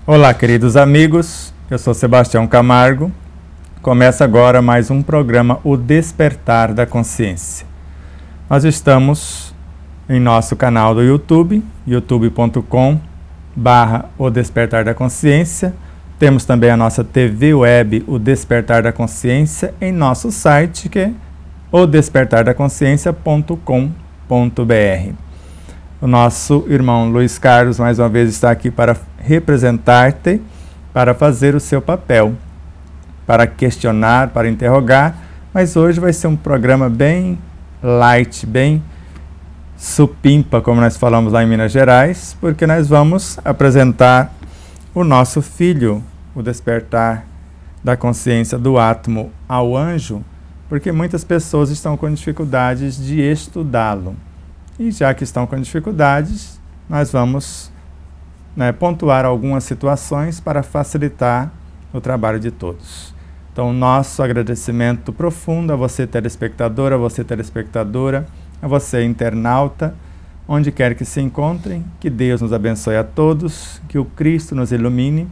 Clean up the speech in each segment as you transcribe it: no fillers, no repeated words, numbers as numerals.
Olá, queridos amigos, eu sou Sebastião Camargo. Começa agora mais um programa O Despertar da Consciência. Nós estamos em nosso canal do YouTube, youtube.com/O Despertar da Consciência. Temos também a nossa TV web, O Despertar da Consciência, em nosso site, que é odespertardaconsciência.com.br. O nosso irmão Luiz Carlos, mais uma vez, está aqui para representar-te, para fazer o seu papel, para questionar, para interrogar, mas hoje vai ser um programa bem light, bem supimpa, como nós falamos lá em Minas Gerais, porque nós vamos apresentar o nosso filho, o despertar da consciência do átomo ao anjo, porque muitas pessoas estão com dificuldades de estudá-lo. E já que estão com dificuldades, nós vamos pontuar algumas situações para facilitar o trabalho de todos. Então, nosso agradecimento profundo a você, telespectador, a você, telespectadora, a você, internauta, onde quer que se encontrem, que Deus nos abençoe a todos, que o Cristo nos ilumine,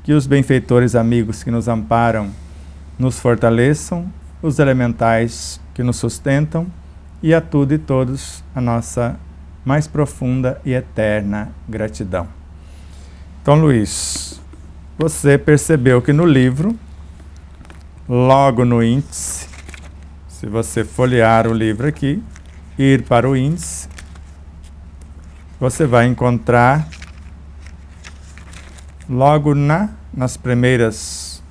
que os benfeitores amigos que nos amparam nos fortaleçam, os elementais que nos sustentam, e a tudo e todos a nossa mais profunda e eterna gratidão. Então, Luiz, você percebeu que no livro, logo no índice, se você folhear o livro aqui, ir para o índice, você vai encontrar logo nas primeiras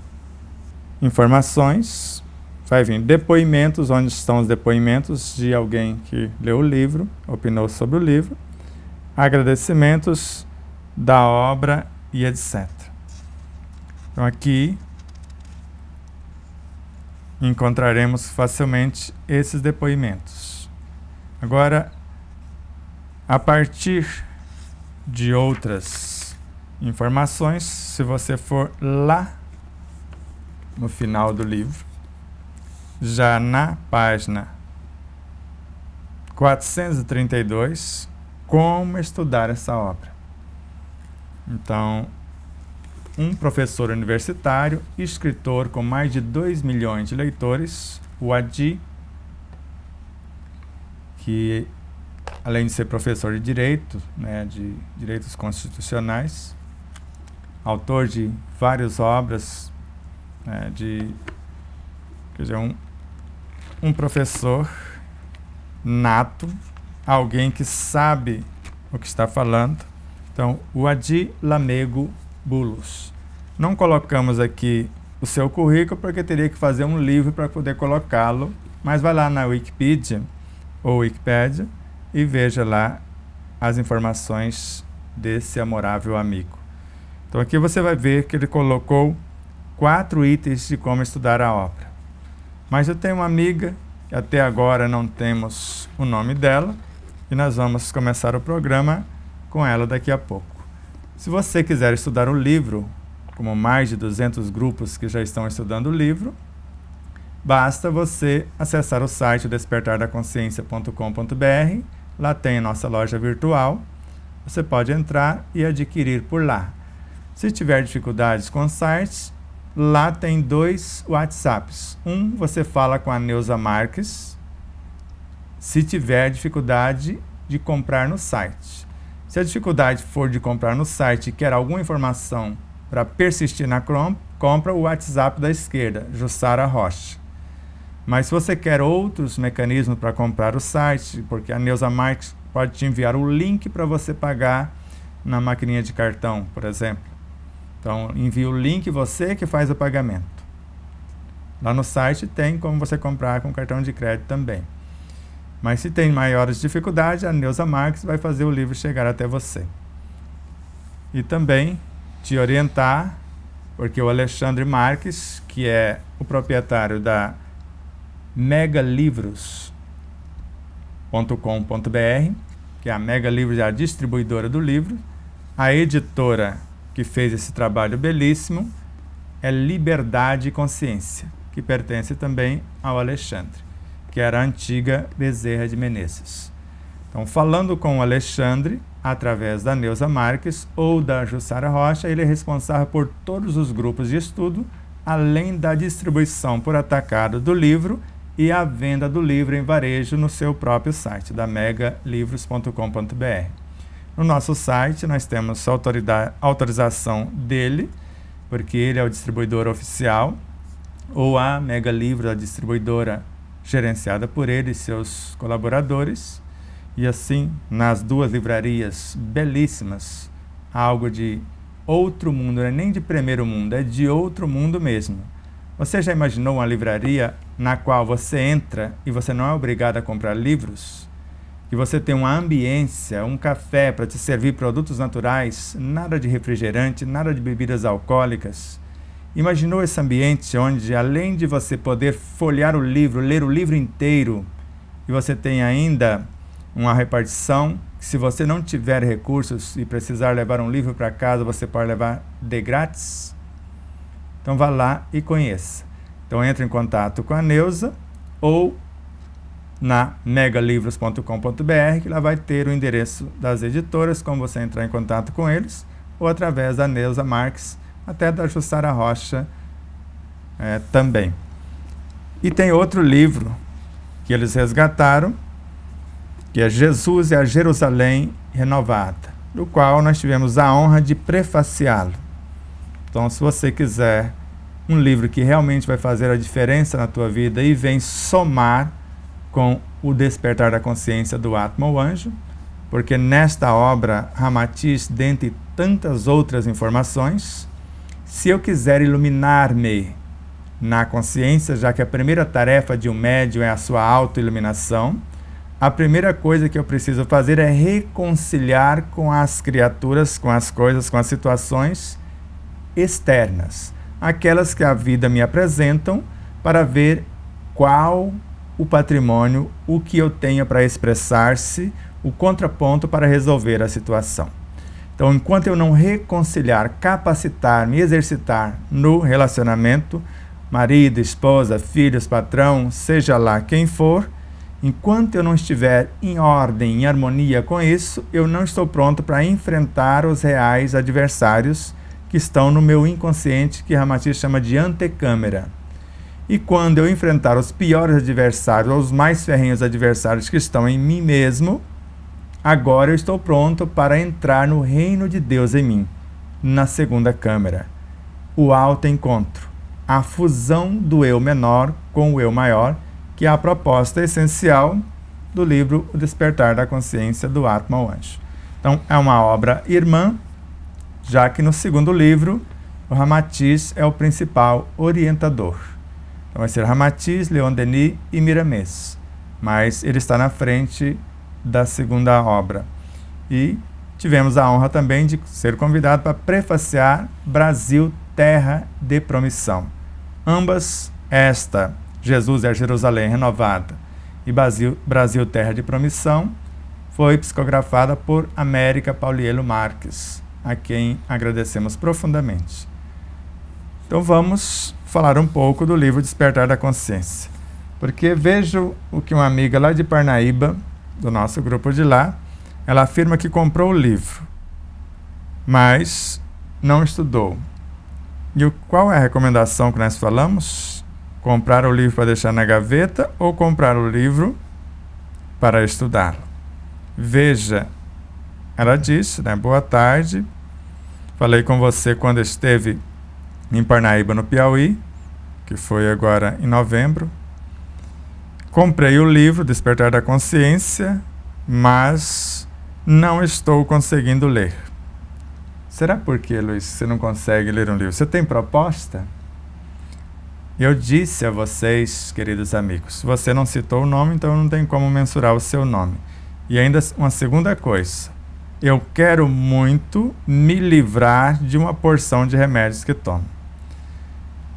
informações, vai vir depoimentos, onde estão os depoimentos de alguém que leu o livro, opinou sobre o livro, agradecimentos da obra e etc. Então aqui encontraremos facilmente esses depoimentos. Agora, a partir de outras informações, se você for lá no final do livro, já na página 432, como estudar essa obra. Então, um professor universitário, escritor com mais de 2 milhões de leitores, o Adi, que além de ser professor de direito, de direitos constitucionais, autor de várias obras, quer dizer, um professor nato, alguém que sabe o que está falando. Então, o Adi Lamego Bulus. Não colocamos aqui o seu currículo, porque teria que fazer um livro para poder colocá-lo, mas vai lá na Wikipedia, ou Wikipédia, e veja lá as informações desse amorável amigo. Então, aqui você vai ver que ele colocou 4 itens de como estudar a obra. Mas eu tenho uma amiga, que até agora não temos o nome dela, e nós vamos começar o programa com ela daqui a pouco. Se você quiser estudar o livro, como mais de 200 grupos que já estão estudando o livro, basta você acessar o site despertardaconsciência.com.br, lá tem a nossa loja virtual, você pode entrar e adquirir por lá. Se tiver dificuldades com o site, lá tem 2 WhatsApps. Um, você fala com a Neuza Marques, se tiver dificuldade de comprar no site. Se a dificuldade for de comprar no site e quer alguma informação para persistir na compra, o WhatsApp da esquerda, Jussara Rocha. Mas se você quer outros mecanismos para comprar o site, porque a Neuza Marques pode te enviar o link para você pagar na maquininha de cartão, por exemplo. Então, envia o link, você que faz o pagamento. Lá no site tem como você comprar com cartão de crédito também. Mas se tem maiores dificuldades, a Neuza Marques vai fazer o livro chegar até você. E também te orientar, porque o Alexandre Marques, que é o proprietário da megalivros.com.br, que é a Mega Livros, a distribuidora do livro, a editora que fez esse trabalho belíssimo é Liberdade e Consciência, que pertence também ao Alexandre, que era a antiga Bezerra de Menezes. Então, falando com o Alexandre, através da Neuza Marques ou da Jussara Rocha, ele é responsável por todos os grupos de estudo, além da distribuição por atacado do livro e a venda do livro em varejo no seu próprio site, da megalivros.com.br. No nosso site, nós temos autorização dele, porque ele é o distribuidor oficial, ou a Mega Livros, a distribuidora gerenciada por ele e seus colaboradores. E assim, nas duas livrarias belíssimas, algo de outro mundo, não é nem de primeiro mundo, é de outro mundo mesmo. Você já imaginou uma livraria na qual você entra e você não é obrigado a comprar livros? Que você tem uma ambiência, um café para te servir produtos naturais, nada de refrigerante, nada de bebidas alcoólicas. Imaginou esse ambiente onde, além de você poder folhear o livro, ler o livro inteiro, e você tem ainda uma repartição, que se você não tiver recursos e precisar levar um livro para casa, você pode levar de grátis? Então vá lá e conheça. Então entre em contato com a Neuza ou na megalivros.com.br, que lá vai ter o endereço das editoras, como você entrar em contato com eles, ou através da Neuza Marques, até da Jussara Rocha também. E tem outro livro que eles resgataram, que é Jesus e a Jerusalém Renovada, do qual nós tivemos a honra de prefaciá-lo. Então, se você quiser um livro que realmente vai fazer a diferença na tua vida e vem somar com o despertar da consciência do Atma, o anjo, porque nesta obra, Ramatiz, dentre tantas outras informações, se eu quiser iluminar-me na consciência, já que a primeira tarefa de um médium é a sua autoiluminação, a primeira coisa que eu preciso fazer é reconciliar com as criaturas, com as coisas, com as situações externas, aquelas que a vida me apresentam, para ver qual o patrimônio, o que eu tenho para expressar-se, o contraponto para resolver a situação. Então, enquanto eu não reconciliar, capacitar, me exercitar no relacionamento, marido, esposa, filhos, patrão, seja lá quem for, enquanto eu não estiver em ordem, em harmonia com isso, eu não estou pronto para enfrentar os reais adversários que estão no meu inconsciente, que Ramatiz chama de antecâmara. E quando eu enfrentar os piores adversários, ou os mais ferrenhos adversários que estão em mim mesmo, agora eu estou pronto para entrar no reino de Deus em mim, na segunda câmara. O autoencontro, a fusão do eu menor com o eu maior, que é a proposta essencial do livro O Despertar da Consciência do Atma, o Anjo. Então, é uma obra irmã, já que no segundo livro, o Ramatiz é o principal orientador. Então, vai ser Ramatiz, Leon Denis e Miramês, mas ele está na frente da segunda obra. E tivemos a honra também de ser convidado para prefaciar Brasil, Terra de Promissão. Ambas, esta, Jesus e a Jerusalém Renovada, e Brasil, Terra de Promissão, foi psicografada por América Paulielo Marques, a quem agradecemos profundamente. Então vamos falar um pouco do livro Despertar da Consciência, porque vejo o que uma amiga lá de Parnaíba, do nosso grupo de lá, ela afirma que comprou o livro, mas não estudou. E qual é a recomendação que nós falamos? Comprar o livro para deixar na gaveta ou comprar o livro para estudá-lo? Veja, ela disse, né, boa tarde, falei com você quando esteve em Parnaíba, no Piauí, que foi agora em novembro. Comprei o livro Despertar da Consciência, mas não estou conseguindo ler. Será por que, Luiz, você não consegue ler um livro? Você tem proposta? Eu disse a vocês, queridos amigos, você não citou o nome, então não tem como mensurar o seu nome. E ainda uma segunda coisa, eu quero muito me livrar de uma porção de remédios que tomo.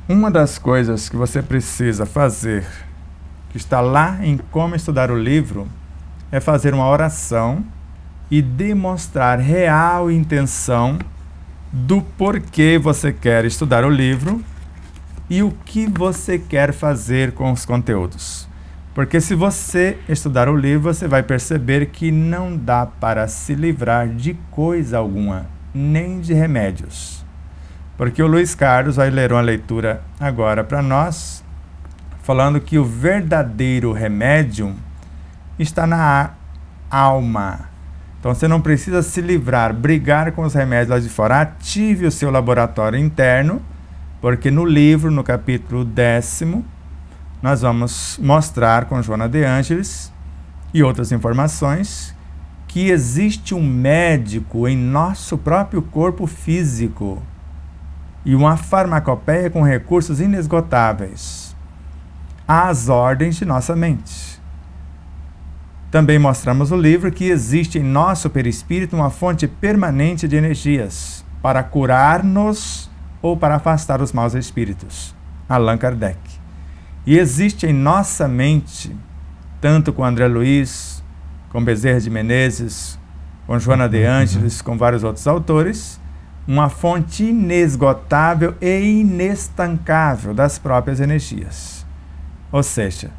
Uma das coisas que você precisa fazer, que está lá em Como Estudar o Livro, é fazer uma oração e demonstrar real intenção do porquê você quer estudar o livro e o que você quer fazer com os conteúdos. Porque se você estudar o livro, você vai perceber que não dá para se livrar de coisa alguma, nem de remédios. Porque o Luiz Carlos vai ler uma leitura agora para nós, falando que o verdadeiro remédio está na alma. Então você não precisa se livrar, brigar com os remédios lá de fora. Ative o seu laboratório interno, porque no livro, no capítulo 10º, nós vamos mostrar com Joana de Ângeles e outras informações que existe um médico em nosso próprio corpo físico e uma farmacopeia com recursos inesgotáveis às ordens de nossa mente. Também mostramos no livro que existe em nosso perispírito uma fonte permanente de energias para curar-nos ou para afastar os maus espíritos. Allan Kardec. E existe em nossa mente, tanto com André Luiz, com Bezerra de Menezes, com Joana de Ângeles, com vários outros autores, uma fonte inesgotável e inestancável das próprias energias. Ou seja,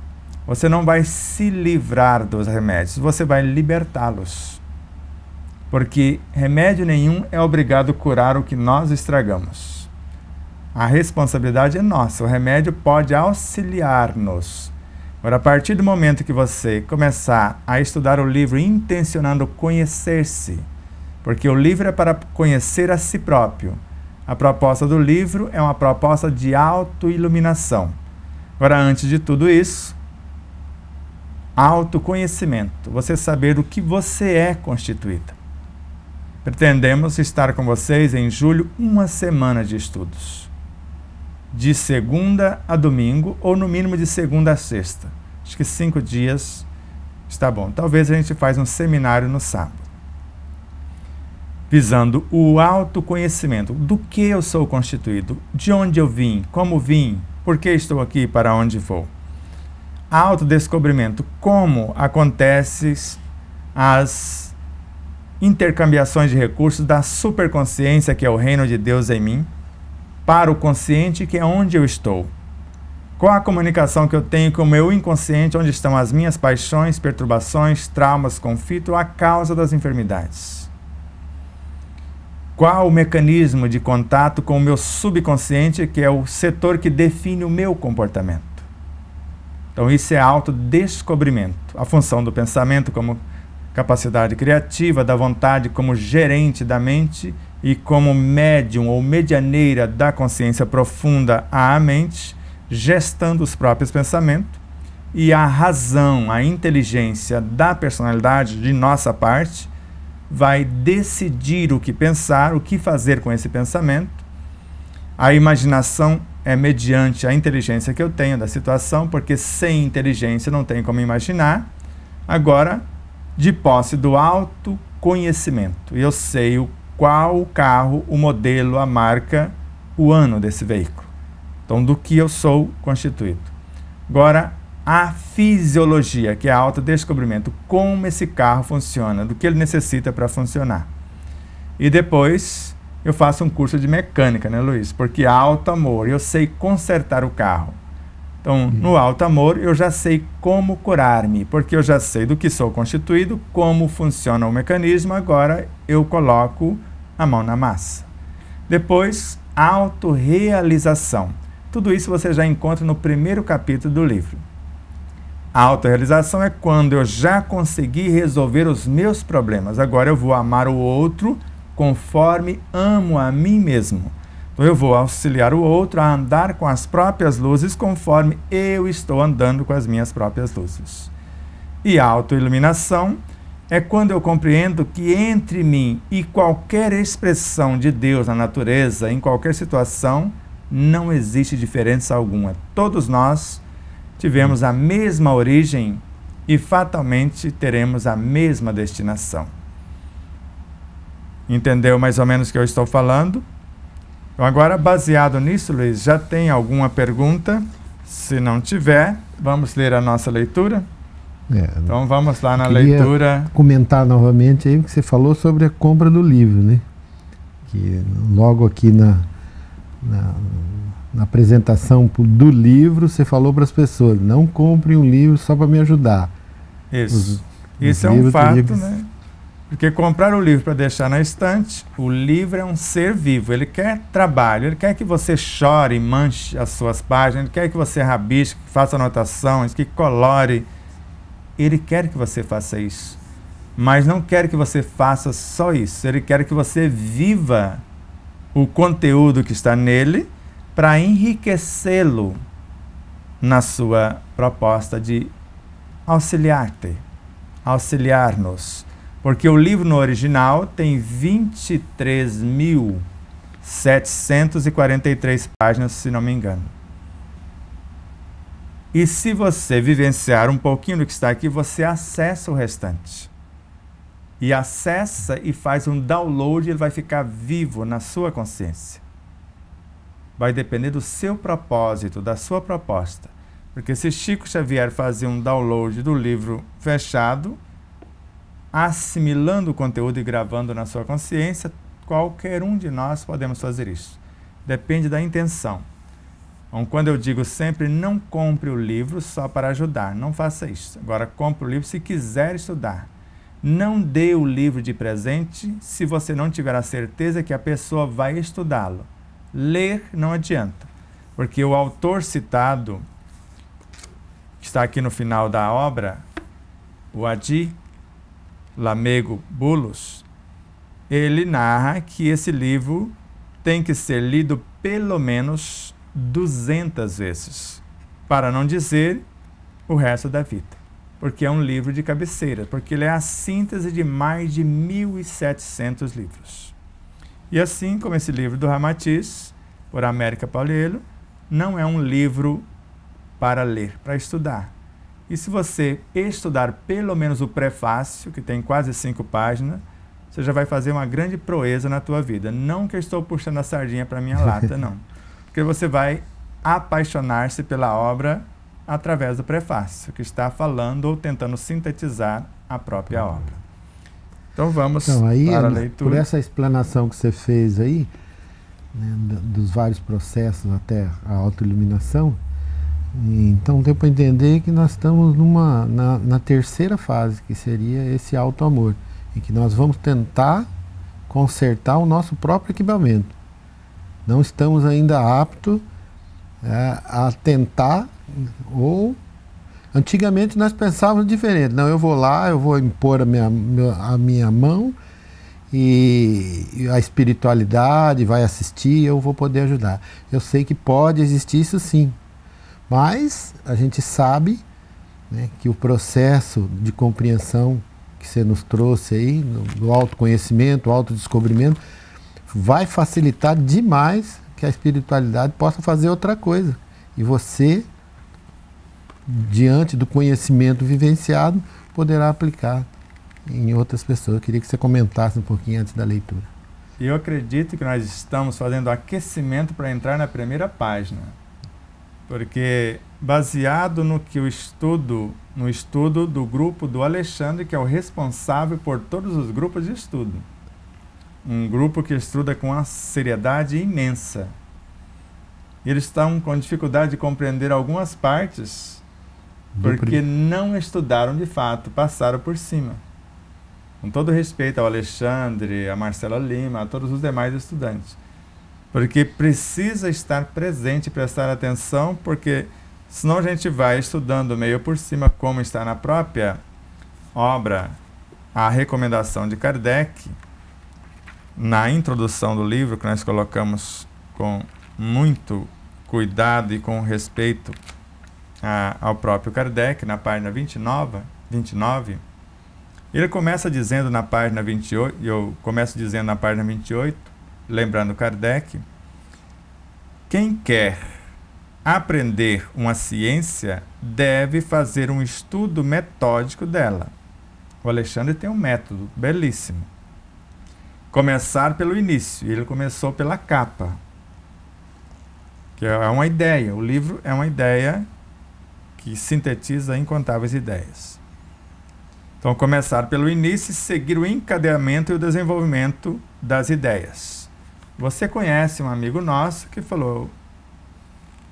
você não vai se livrar dos remédios, você vai libertá-los. Porque remédio nenhum é obrigado a curar o que nós estragamos. A responsabilidade é nossa, o remédio pode auxiliar-nos. Agora, a partir do momento que você começar a estudar o livro intencionando conhecer-se, porque o livro é para conhecer a si próprio. A proposta do livro é uma proposta de autoiluminação. Agora, antes de tudo isso, autoconhecimento, você saber do que você é constituída. Pretendemos estar com vocês em julho, uma semana de estudos. De segunda a domingo, ou no mínimo de segunda a sexta. Acho que 5 dias está bom. Talvez a gente faça um seminário no sábado. Visando o autoconhecimento. Do que eu sou constituído? De onde eu vim? Como vim? Por que estou aqui? Para onde vou? Autodescobrimento. Como acontecem as intercambiações de recursos da superconsciência, que é o reino de Deus em mim, para o consciente, que é onde eu estou. Qual a comunicação que eu tenho com o meu inconsciente, onde estão as minhas paixões, perturbações, traumas, conflito, a causa das enfermidades. Qual o mecanismo de contato com o meu subconsciente, que é o setor que define o meu comportamento. Então isso é autodescobrimento. A função do pensamento como capacidade criativa, da vontade como gerente da mente e como médium ou medianeira da consciência profunda à mente, gestando os próprios pensamentos, e a razão, a inteligência da personalidade de nossa parte vai decidir o que pensar, o que fazer com esse pensamento. A imaginação é mediante a inteligência que eu tenho da situação, porque sem inteligência não tem como imaginar. Agora, de posse do autoconhecimento, eu sei qual o carro, o modelo, a marca, o ano desse veículo. Então, do que eu sou constituído. Agora, a fisiologia, que é autodescobrimento, como esse carro funciona, do que ele necessita para funcionar. E depois, eu faço um curso de mecânica, né, Luiz? Porque alto amor, eu sei consertar o carro. Então, no alto amor, eu já sei como curar-me, porque eu já sei do que sou constituído, como funciona o mecanismo, agora eu coloco a mão na massa. Depois, autorrealização. Tudo isso você já encontra no primeiro capítulo do livro. A autorrealização é quando eu já consegui resolver os meus problemas. Agora eu vou amar o outro conforme amo a mim mesmo. Então eu vou auxiliar o outro a andar com as próprias luzes conforme eu estou andando com as minhas próprias luzes. E a autoiluminação é quando eu compreendo que entre mim e qualquer expressão de Deus na natureza, em qualquer situação, não existe diferença alguma. Todos nós tivemos a mesma origem e fatalmente teremos a mesma destinação. Entendeu mais ou menos o que eu estou falando? Então agora, baseado nisso, Luiz, já tem alguma pergunta? Se não tiver, vamos ler a nossa leitura? Então vamos lá na leitura. Comentar novamente aí o que você falou sobre a compra do livro, né? Que logo aqui na na apresentação do livro, você falou para as pessoas, não compre um livro só para me ajudar. Isso. Isso é um fato, né? Porque comprar o livro para deixar na estante, o livro é um ser vivo, ele quer trabalho, ele quer que você chore e manche as suas páginas, ele quer que você rabisque, que faça anotações, que colore. Ele quer que você faça isso, mas não quer que você faça só isso, ele quer que você viva o conteúdo que está nele para enriquecê-lo na sua proposta de auxiliar-te, auxiliar-nos. Porque o livro no original tem 23.743 páginas, se não me engano. E se você vivenciar um pouquinho do que está aqui, você acessa o restante. E acessa e faz um download, ele vai ficar vivo na sua consciência. Vai depender do seu propósito, da sua proposta. Porque se Chico Xavier fazia um download do livro fechado, assimilando o conteúdo e gravando na sua consciência, qualquer um de nós podemos fazer isso. Depende da intenção. Então, quando eu digo sempre, não compre o livro só para ajudar, não faça isso. Agora, compre o livro se quiser estudar. Não dê o livro de presente se você não tiver a certeza que a pessoa vai estudá-lo. Ler não adianta, porque o autor citado, que está aqui no final da obra, o Adi Lamego Bulos, ele narra que esse livro tem que ser lido pelo menos 200 vezes, para não dizer o resto da vida, porque é um livro de cabeceira, porque ele é a síntese de mais de 1.700 livros. E assim como esse livro do Ramatiz, por América Paulielo, não é um livro para ler, para estudar. E se você estudar pelo menos o prefácio, que tem quase 5 páginas, você já vai fazer uma grande proeza na tua vida. Não que eu estou puxando a sardinha para a minha lata, não. Porque você vai apaixonar-se pela obra através do prefácio, que está falando ou tentando sintetizar a própria obra. Então vamos para a leitura. Por essa explanação que você fez aí, né, dos vários processos até a autoiluminação, então deu para entender que nós estamos na terceira fase, que seria esse auto-amor, em que nós vamos tentar consertar o nosso próprio equipamento. Não estamos ainda aptos a tentar, ou antigamente nós pensávamos diferente. Não, eu vou lá, eu vou impor a minha mão e a espiritualidade vai assistir, eu vou poder ajudar. Eu sei que pode existir isso sim. Mas a gente sabe, né, que o processo de compreensão que você nos trouxe aí, do autoconhecimento, autodescobrimento, vai facilitar demais que a espiritualidade possa fazer outra coisa. E você, diante do conhecimento vivenciado, poderá aplicar em outras pessoas. Eu queria que você comentasse um pouquinho antes da leitura. Eu acredito que nós estamos fazendo aquecimento para entrar na primeira página. Porque baseado no estudo do grupo do Alexandre, que é o responsável por todos os grupos de estudo. Um grupo que estuda com uma seriedade imensa. Eles estão com dificuldade de compreender algumas partes, porque não estudaram de fato, passaram por cima. Com todo respeito ao Alexandre, a Marcela Lima, a todos os demais estudantes. Porque precisa estar presente e prestar atenção, porque senão a gente vai estudando meio por cima, como está na própria obra, a recomendação de Kardec, na introdução do livro, que nós colocamos com muito cuidado e com respeito ao próprio Kardec, na página 29, ele começa dizendo na página 28, eu começo dizendo na página 28, lembrando Kardec, quem quer aprender uma ciência deve fazer um estudo metódico dela. O Alexandre tem um método belíssimo. Começar pelo início. Ele começou pela capa, que é uma ideia. O livro é uma ideia que sintetiza incontáveis ideias. Então, começar pelo início e seguir o encadeamento e o desenvolvimento das ideias. Você conhece um amigo nosso que falou,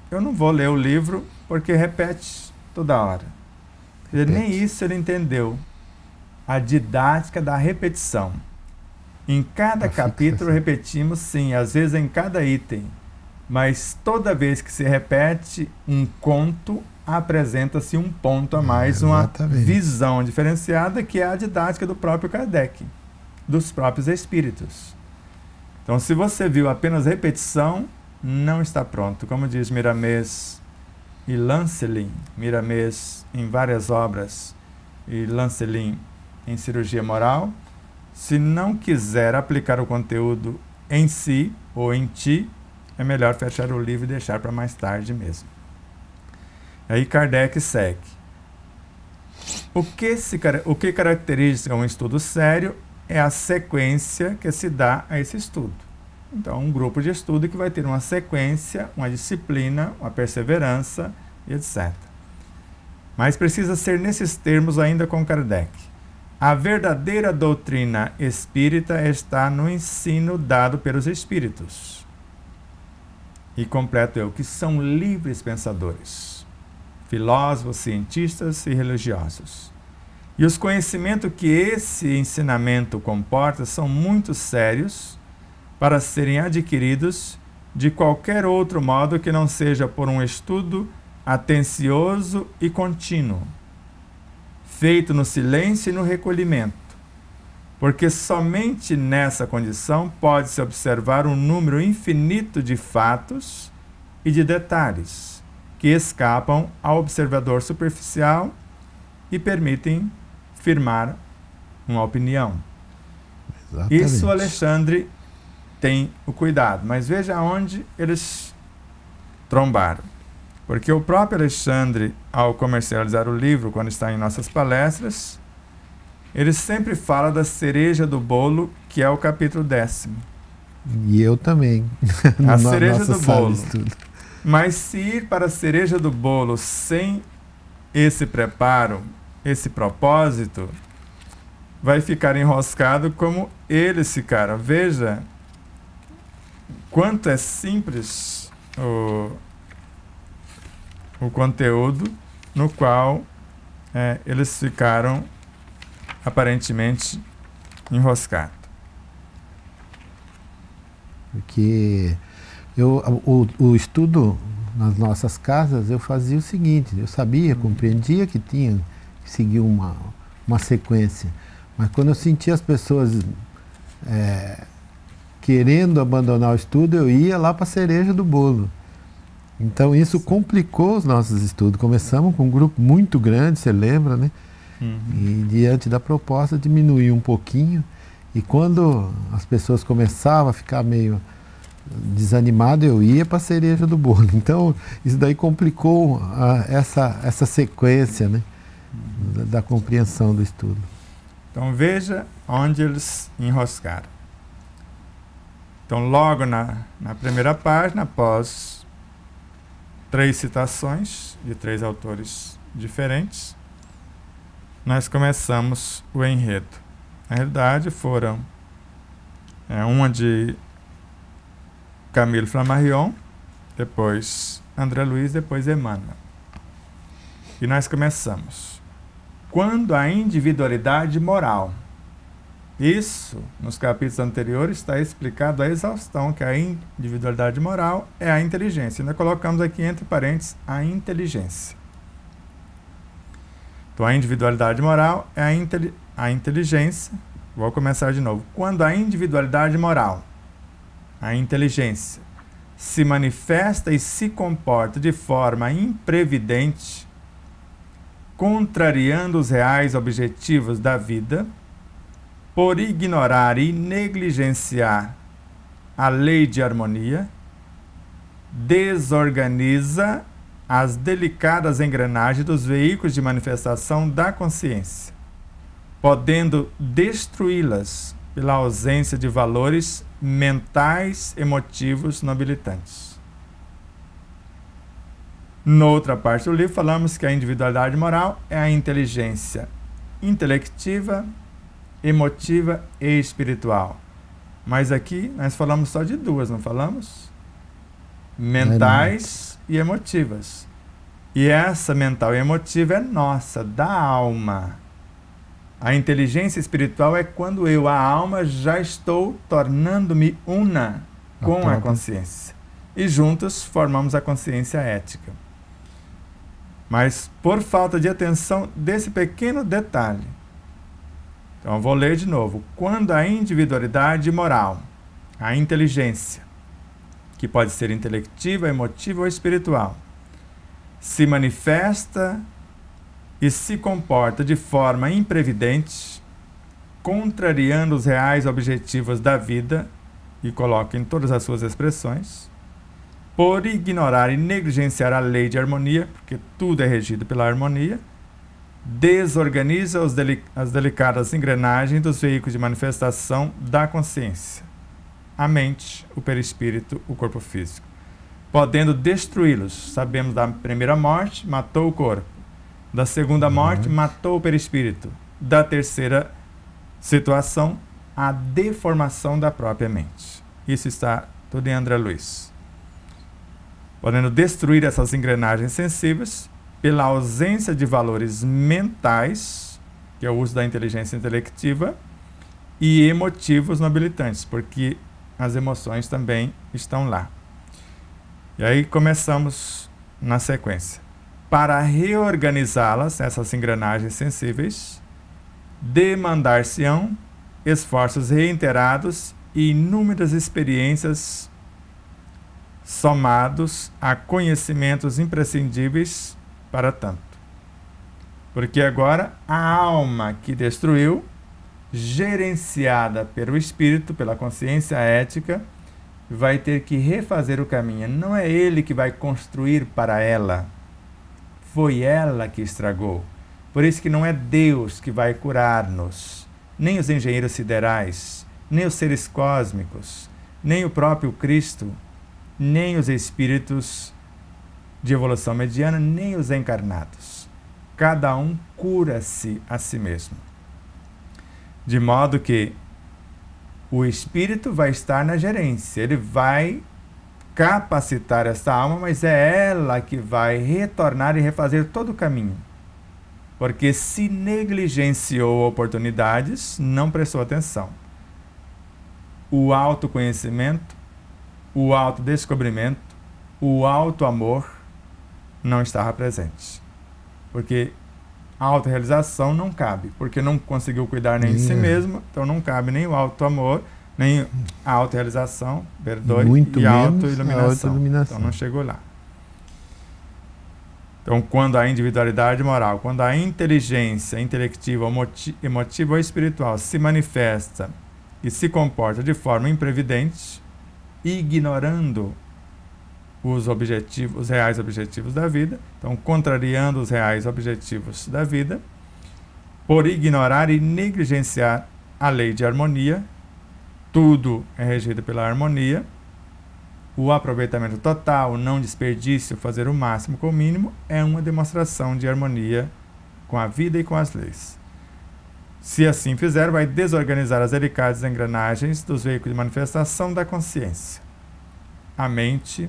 eu não vou ler o livro porque repete toda hora. Nem isso ele entendeu. A didática da repetição. Em cada capítulo repetimos, sim, às vezes em cada item. Mas toda vez que se repete um conto, apresenta-se um ponto a mais, uma visão diferenciada, que é a didática do próprio Kardec, dos próprios espíritos. Então, se você viu apenas repetição, não está pronto. Como diz Miramês e Lancelin, Miramês em várias obras e Lancelin em Cirurgia Moral, se não quiser aplicar o conteúdo em si ou em ti, é melhor fechar o livro e deixar para mais tarde mesmo. Aí Kardec segue. O que caracteriza um estudo sério é a sequência que se dá a esse estudo. Então, um grupo de estudo que vai ter uma sequência, uma disciplina, uma perseverança, etc. Mas precisa ser nesses termos ainda com Kardec. A verdadeira doutrina espírita está no ensino dado pelos espíritos. E completo eu, que são livres pensadores, filósofos, cientistas e religiosos. E os conhecimentos que esse ensinamento comporta são muito sérios para serem adquiridos de qualquer outro modo que não seja por um estudo atencioso e contínuo, feito no silêncio e no recolhimento, porque somente nessa condição pode-se observar um número infinito de fatos e de detalhes que escapam ao observador superficial e permitem firmar uma opinião. Exatamente. Isso Alexandre tem o cuidado, mas veja onde eles trombaram. Porque o próprio Alexandre, ao comercializar o livro, quando está em nossas palestras, ele sempre fala da cereja do bolo, que é o capítulo 10º. E eu também. A cereja do bolo. Mas se ir para a cereja do bolo sem esse preparo, esse propósito, vai ficar enroscado como eles ficaram. Veja quanto é simples o conteúdo no qual eles ficaram aparentemente enroscados. Porque o estudo nas nossas casas, eu fazia o seguinte, eu sabia, compreendia que tinha que seguir uma sequência, mas quando eu sentia as pessoas querendo abandonar o estudo, eu ia lá para a cereja do bolo. Então isso complicou os nossos estudos. Começamos com um grupo muito grande, você lembra, né? E diante da proposta diminuiu um pouquinho, e quando as pessoas começavam a ficar meio desanimado, eu ia para a cereja do bolo. Então isso daí complicou essa sequência, né? Da compreensão do estudo. Então veja onde eles enroscaram. Então logo na primeira página, após 3 citações de 3 autores diferentes, nós começamos o enredo. Na realidade foram uma de Camille Flammarion, depois André Luiz, depois Emmanuel. E nós começamos. Quando a individualidade moral. Isso, nos capítulos anteriores, está explicado a exaustão, que a individualidade moral é a inteligência. Nós colocamos aqui entre parênteses a inteligência. Então, a individualidade moral é a inteligência. Vou começar de novo. Quando a individualidade moral, a inteligência, se manifesta e se comporta de forma imprevidente, contrariando os reais objetivos da vida, por ignorar e negligenciar a lei de harmonia, desorganiza as delicadas engrenagens dos veículos de manifestação da consciência, podendo destruí-las pela ausência de valores mentais emotivos nobilitantes. Noutra parte do livro, falamos que a individualidade moral é a inteligência intelectiva, emotiva e espiritual. Mas aqui nós falamos só de 2, não falamos? Mentais e emotivas. E essa mental e emotiva é nossa, da alma. A inteligência espiritual é quando eu, a alma, já estou tornando-me una com a consciência. E juntos formamos a consciência ética. Mas por falta de atenção desse pequeno detalhe. Então eu vou ler de novo. Quando a individualidade moral, a inteligência, que pode ser intelectiva, emotiva ou espiritual, se manifesta e se comporta de forma imprevidente, contrariando os reais objetivos da vida, e coloca em todas as suas expressões, por ignorar e negligenciar a lei de harmonia, porque tudo é regido pela harmonia, desorganiza as delicadas engrenagens dos veículos de manifestação da consciência, a mente, o perispírito, o corpo físico, podendo destruí-los. Sabemos da primeira morte, matou o corpo. Da segunda morte, matou o perispírito. Da terceira situação, a deformação da própria mente. Isso está tudo em André Luiz. Podendo destruir essas engrenagens sensíveis pela ausência de valores mentais, que é o uso da inteligência intelectiva, e emotivos nobilitantes, porque as emoções também estão lá. E aí começamos na sequência. Para reorganizá-las, essas engrenagens sensíveis, demandar-se-ão esforços reiterados e inúmeras experiências somados a conhecimentos imprescindíveis para tanto. Porque agora a alma que destruiu, gerenciada pelo espírito, pela consciência ética, vai ter que refazer o caminho. Não é ele que vai construir para ela. Foi ela que estragou. Por isso que não é Deus que vai curar-nos, nem os engenheiros siderais, nem os seres cósmicos, nem o próprio Cristo, nem os espíritos de evolução mediana, nem os encarnados. Cada um cura-se a si mesmo. De modo que o espírito vai estar na gerência, ele vai capacitar essa alma, mas é ela que vai retornar e refazer todo o caminho. Porque se negligenciou oportunidades, não prestou atenção. O autoconhecimento, o autodescobrimento, o autoamor não estava presente. Porque a autorrealização não cabe, porque não conseguiu cuidar nem de si mesmo, então não cabe nem o autoamor, nem a autorrealização, perdoe, e a autoiluminação. Então não chegou lá. Então, quando a individualidade moral, quando a inteligência intelectiva, emotiva ou espiritual se manifesta e se comporta de forma imprevidente, ignorando os objetivos, os reais objetivos da vida, então contrariando os reais objetivos da vida, por ignorar e negligenciar a lei de harmonia, tudo é regido pela harmonia, o aproveitamento total, o não desperdício, fazer o máximo com o mínimo, é uma demonstração de harmonia com a vida e com as leis. Se assim fizer, vai desorganizar as delicadas engrenagens dos veículos de manifestação da consciência. A mente,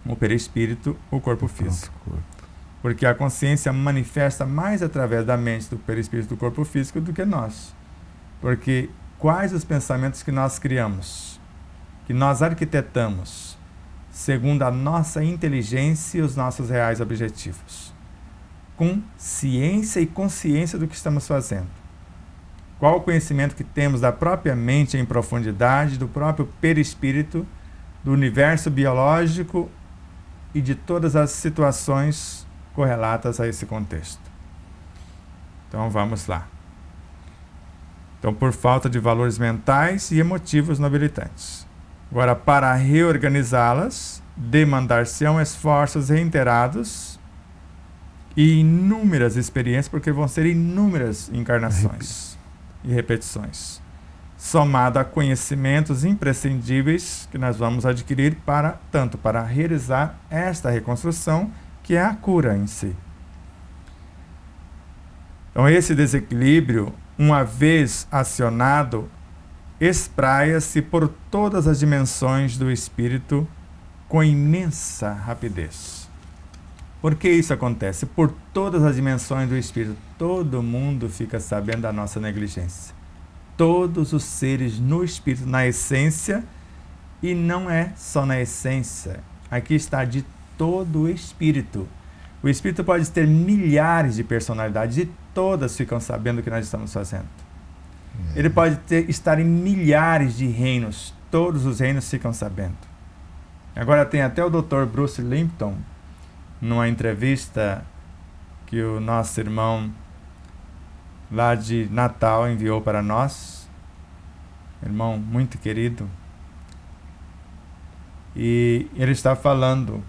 o perispírito, o corpo físico. Porque a consciência manifesta mais através da mente, do perispírito, do corpo físico do que nós. Porque quais os pensamentos que nós criamos, que nós arquitetamos, segundo a nossa inteligência e os nossos reais objetivos? Com ciência e consciência do que estamos fazendo. Qual o conhecimento que temos da própria mente em profundidade, do próprio perispírito, do universo biológico e de todas as situações correlatas a esse contexto. Então vamos lá. Então, por falta de valores mentais e emotivos nobilitantes. Agora, para reorganizá-las, demandar-se-ão esforços reiterados e inúmeras experiências, porque vão ser inúmeras encarnações e repetições, somado a conhecimentos imprescindíveis que nós vamos adquirir tanto para realizar esta reconstrução, que é a cura em si. Então, esse desequilíbrio, uma vez acionado, espraia-se por todas as dimensões do espírito com imensa rapidez. Por que isso acontece? Por todas as dimensões do Espírito. Todo mundo fica sabendo da nossa negligência. Todos os seres no Espírito, na essência, e não é só na essência. Aqui está de todo o Espírito. O Espírito pode ter milhares de personalidades e todas ficam sabendo o que nós estamos fazendo. Ele pode estar em milhares de reinos, todos os reinos ficam sabendo. Agora tem até o Dr. Bruce Lipton, numa entrevista que o nosso irmão lá de Natal enviou para nós, irmão muito querido, e ele está falando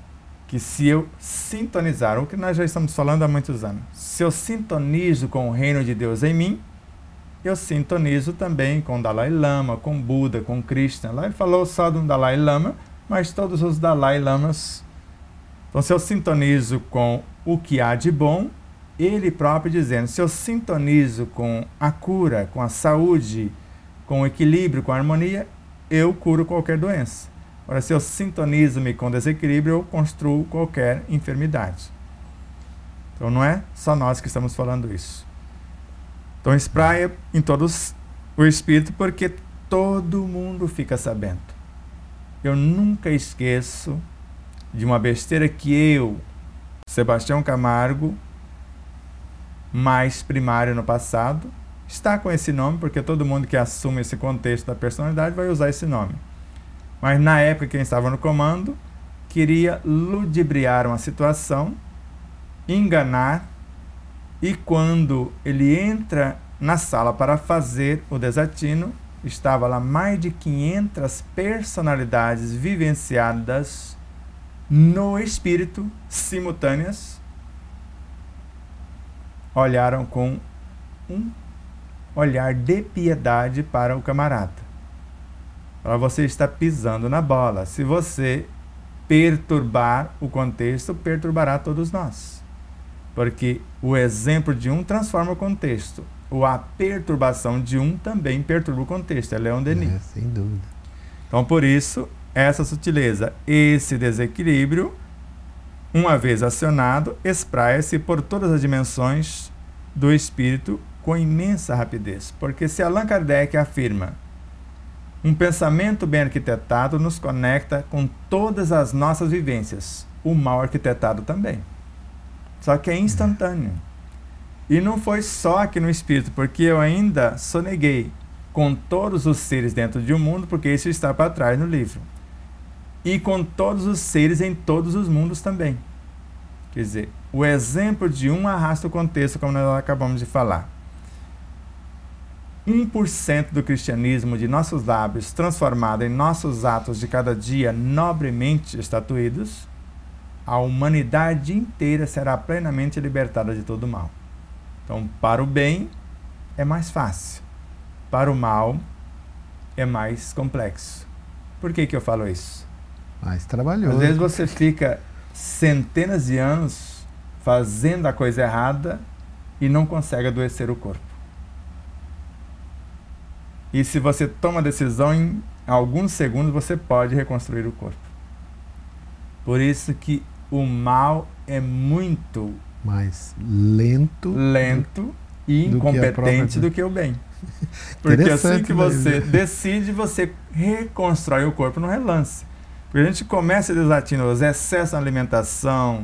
que se eu sintonizar, o que nós já estamos falando há muitos anos, se eu sintonizo com o reino de Deus em mim, eu sintonizo também com o Dalai Lama, com Buda, com Krishna. Lá ele falou só do Dalai Lama, mas todos os Dalai Lamas. Então, se eu sintonizo com o que há de bom, ele próprio dizendo, se eu sintonizo com a cura, com a saúde, com o equilíbrio, com a harmonia, eu curo qualquer doença. Agora, se eu sintonizo-me com desequilíbrio, eu construo qualquer enfermidade. Então, não é só nós que estamos falando isso. Então, espraia em todos o Espírito, porque todo mundo fica sabendo. Eu nunca esqueço de uma besteira que eu, Sebastião Camargo, mais primário no passado, está com esse nome, porque todo mundo que assume esse contexto da personalidade vai usar esse nome. Mas na época quem estava no comando queria ludibriar uma situação, enganar, e quando ele entra na sala para fazer o desatino, estava lá mais de 500 personalidades vivenciadas no espírito, simultâneas, olharam com um olhar de piedade para o camarada. Para você estar pisando na bola. Se você perturbar o contexto, perturbará todos nós. Porque o exemplo de um transforma o contexto. Ou a perturbação de um também perturba o contexto. É Leon Denis. Sem dúvida. Então, por isso, essa sutileza, esse desequilíbrio, uma vez acionado, espraia-se por todas as dimensões do espírito com imensa rapidez. Porque se Allan Kardec afirma, um pensamento bem arquitetado nos conecta com todas as nossas vivências, o mal arquitetado também. Só que é instantâneo. E não foi só aqui no espírito, porque eu ainda soneguei com todos os seres dentro de um mundo, porque isso está para trás no livro. E com todos os seres em todos os mundos também. Quer dizer, o exemplo de um arrasta o contexto, como nós acabamos de falar. 1% do cristianismo de nossos lábios transformado em nossos atos de cada dia nobremente estatuídos, a humanidade inteira será plenamente libertada de todo o mal. Então, para o bem é mais fácil. Para o mal é mais complexo. Por que eu falo isso? Mais trabalhoso. Às vezes você fica centenas de anos fazendo a coisa errada e não consegue adoecer o corpo. E se você toma a decisão, em alguns segundos você pode reconstruir o corpo. Por isso que o mal é muito mais lento e incompetente do que o bem. Porque assim que você decide, você reconstrói o corpo no relance. Porque a gente começa desatindo os excessos na alimentação,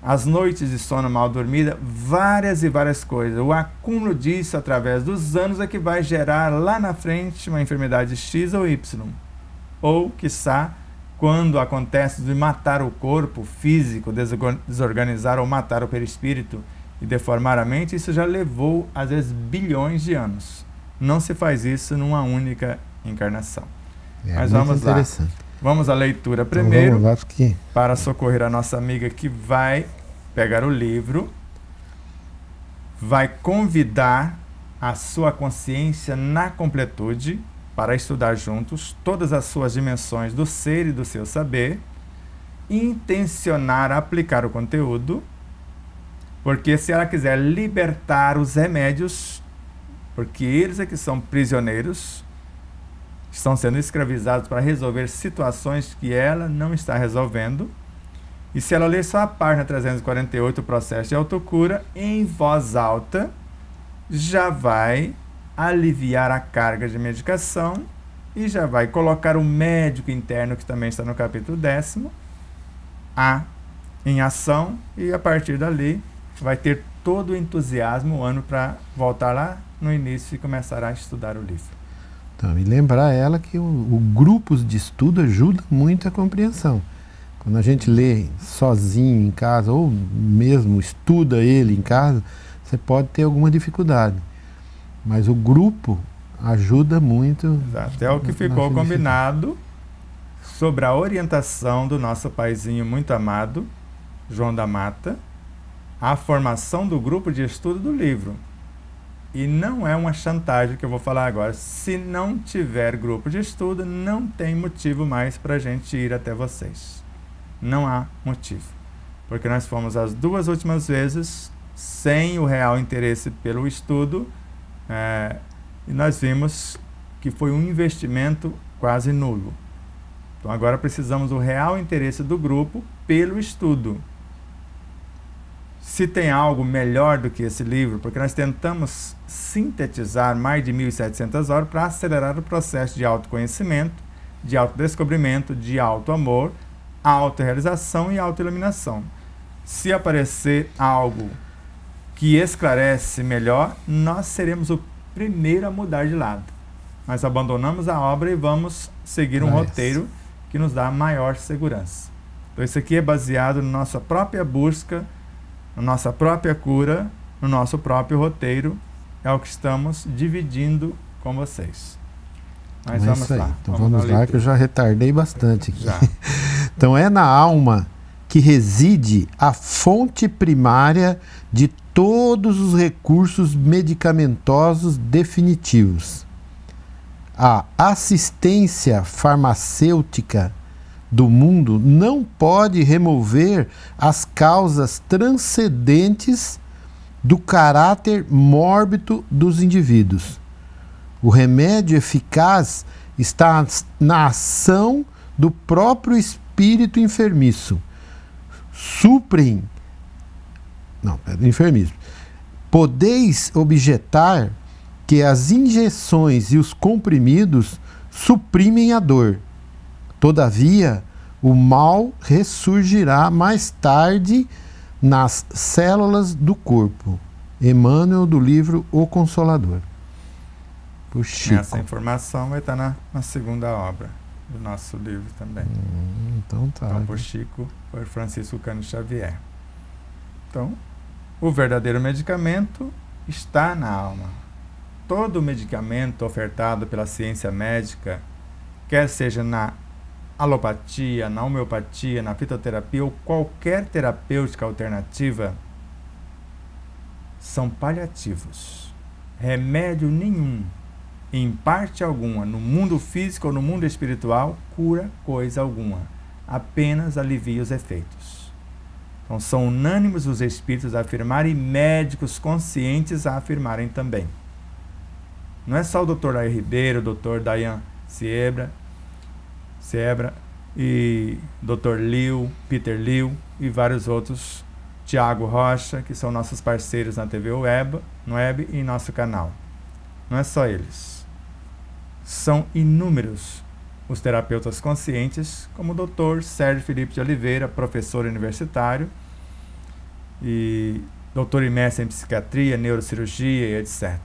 as noites de sono mal dormida, várias e várias coisas. O acúmulo disso através dos anos é que vai gerar lá na frente uma enfermidade X ou Y. Ou, quiçá, quando acontece de matar o corpo físico, desorganizar ou matar o perispírito e deformar a mente, isso já levou, às vezes, bilhões de anos. Não se faz isso numa única encarnação. Mas vamos lá. Vamos à leitura primeiro, então, para socorrer a nossa amiga que vai pegar o livro, vai convidar a sua consciência na completude para estudar juntos todas as suas dimensões do ser e do seu saber, intencionar aplicar o conteúdo, porque se ela quiser libertar os remédios, porque eles é que são prisioneiros, estão sendo escravizados para resolver situações que ela não está resolvendo. E se ela ler só a página 348, o processo de autocura, em voz alta, já vai aliviar a carga de medicação e já vai colocar o médico interno, que também está no capítulo 10º, em ação, e a partir dali vai ter todo o entusiasmo, o ano para voltar lá no início e começar a estudar o livro. Então, e lembrar ela que o grupos de estudo ajuda muito a compreensão. Quando a gente lê sozinho em casa, ou mesmo estuda ele em casa, você pode ter alguma dificuldade. Mas o grupo ajuda muito. Exato. É o que ficou combinado sobre a orientação do nosso paizinho muito amado, João da Mata, a formação do grupo de estudo do livro. E não é uma chantagem que eu vou falar agora. Se não tiver grupo de estudo, não tem motivo mais para a gente ir até vocês. Não há motivo. Porque nós fomos as 2 últimas vezes sem o real interesse pelo estudo, e nós vimos que foi um investimento quase nulo. Então agora precisamos do real interesse do grupo pelo estudo. Se tem algo melhor do que esse livro, porque nós tentamos sintetizar mais de 1.700 horas para acelerar o processo de autoconhecimento, de autodescobrimento, de autoamor, autorrealização e autoiluminação. Se aparecer algo que esclarece melhor, nós seremos o primeiro a mudar de lado. Nós abandonamos a obra e vamos seguir um roteiro que nos dá maior segurança. Então isso aqui é baseado na nossa própria busca, na nossa própria cura, no nosso próprio roteiro. É o que estamos dividindo com vocês. Mas vamos lá. Então vamos lá, que eu já retardei bastante aqui. Já. Então é na alma que reside a fonte primária de todos os recursos medicamentosos definitivos. A assistência farmacêutica do mundo não pode remover as causas transcendentes do caráter mórbido dos indivíduos. O remédio eficaz está na ação do próprio espírito enfermiço. Podeis objetar que as injeções e os comprimidos suprimem a dor. Todavia, o mal ressurgirá mais tarde nas células do corpo. Emmanuel, do livro O Consolador. Por Chico. Essa informação vai estar na segunda obra do nosso livro também. Então tá. Então, por Chico, por Francisco Cândido Xavier. Então, o verdadeiro medicamento está na alma. Todo medicamento ofertado pela ciência médica, quer seja na alopatia, na homeopatia, na fitoterapia ou qualquer terapêutica alternativa, são paliativos. Remédio nenhum, em parte alguma, no mundo físico ou no mundo espiritual, cura coisa alguma. Apenas alivia os efeitos. Então são unânimes os espíritos a afirmarem e médicos conscientes a afirmarem também. Não é só o Dr. Daí Ribeiro, o Dr. Dayan Siebra e Dr. Liu, Peter Liu e vários outros, Tiago Rocha, que são nossos parceiros na TV Web e em nosso canal. Não é só eles. São inúmeros os terapeutas conscientes, como o Dr. Sérgio Felipe de Oliveira, professor universitário, e doutor e mestre em psiquiatria, neurocirurgia e etc.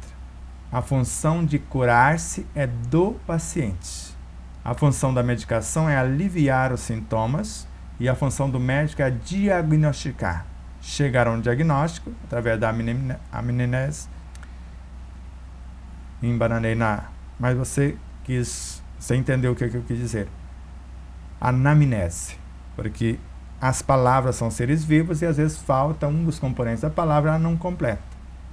A função de curar-se é do paciente. A função da medicação é aliviar os sintomas e a função do médico é diagnosticar. Chegar a um diagnóstico através da anamnese. Embananei mas você entendeu o que eu quis dizer. Anamnese, porque as palavras são seres vivos e às vezes falta um dos componentes da palavra, ela não completa.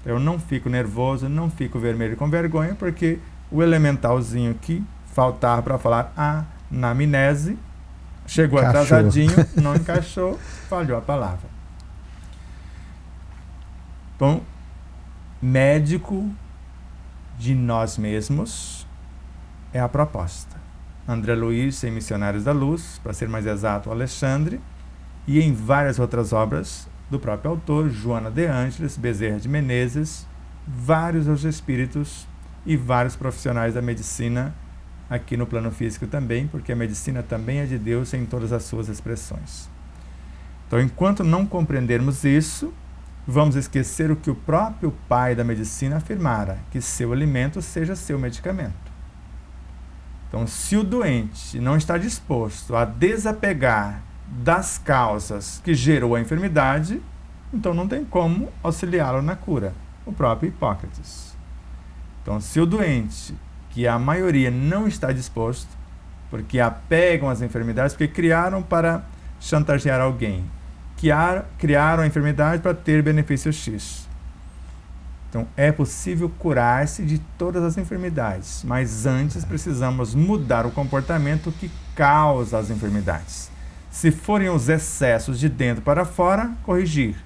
Eu não fico nervoso, não fico vermelho com vergonha, porque o elementalzinho que faltava para falar anamnese chegou atrasadinho, não encaixou, falhou a palavra. Então, médico de nós mesmos é a proposta. André Luiz em Missionários da Luz, para ser mais exato, Alexandre, e em várias outras obras do próprio autor, Joana de Ângeles, Bezerra de Menezes, vários os espíritos e vários profissionais da medicina aqui no plano físico também, porque a medicina também é de Deus em todas as suas expressões. Então, enquanto não compreendermos isso, vamos esquecer o que o próprio pai da medicina afirmara, que seu alimento seja seu medicamento. Então, se o doente não está disposto a desapegar das causas que gerou a enfermidade, então não tem como auxiliá-lo na cura. O próprio Hipócrates. Então, se o doente, que a maioria não está disposto, porque apegam às enfermidades, porque criaram para chantagear alguém, criaram a enfermidade para ter benefício X. Então, é possível curar-se de todas as enfermidades, mas antes precisamos mudar o comportamento que causa as enfermidades. Se forem os excessos de dentro para fora, corrigir.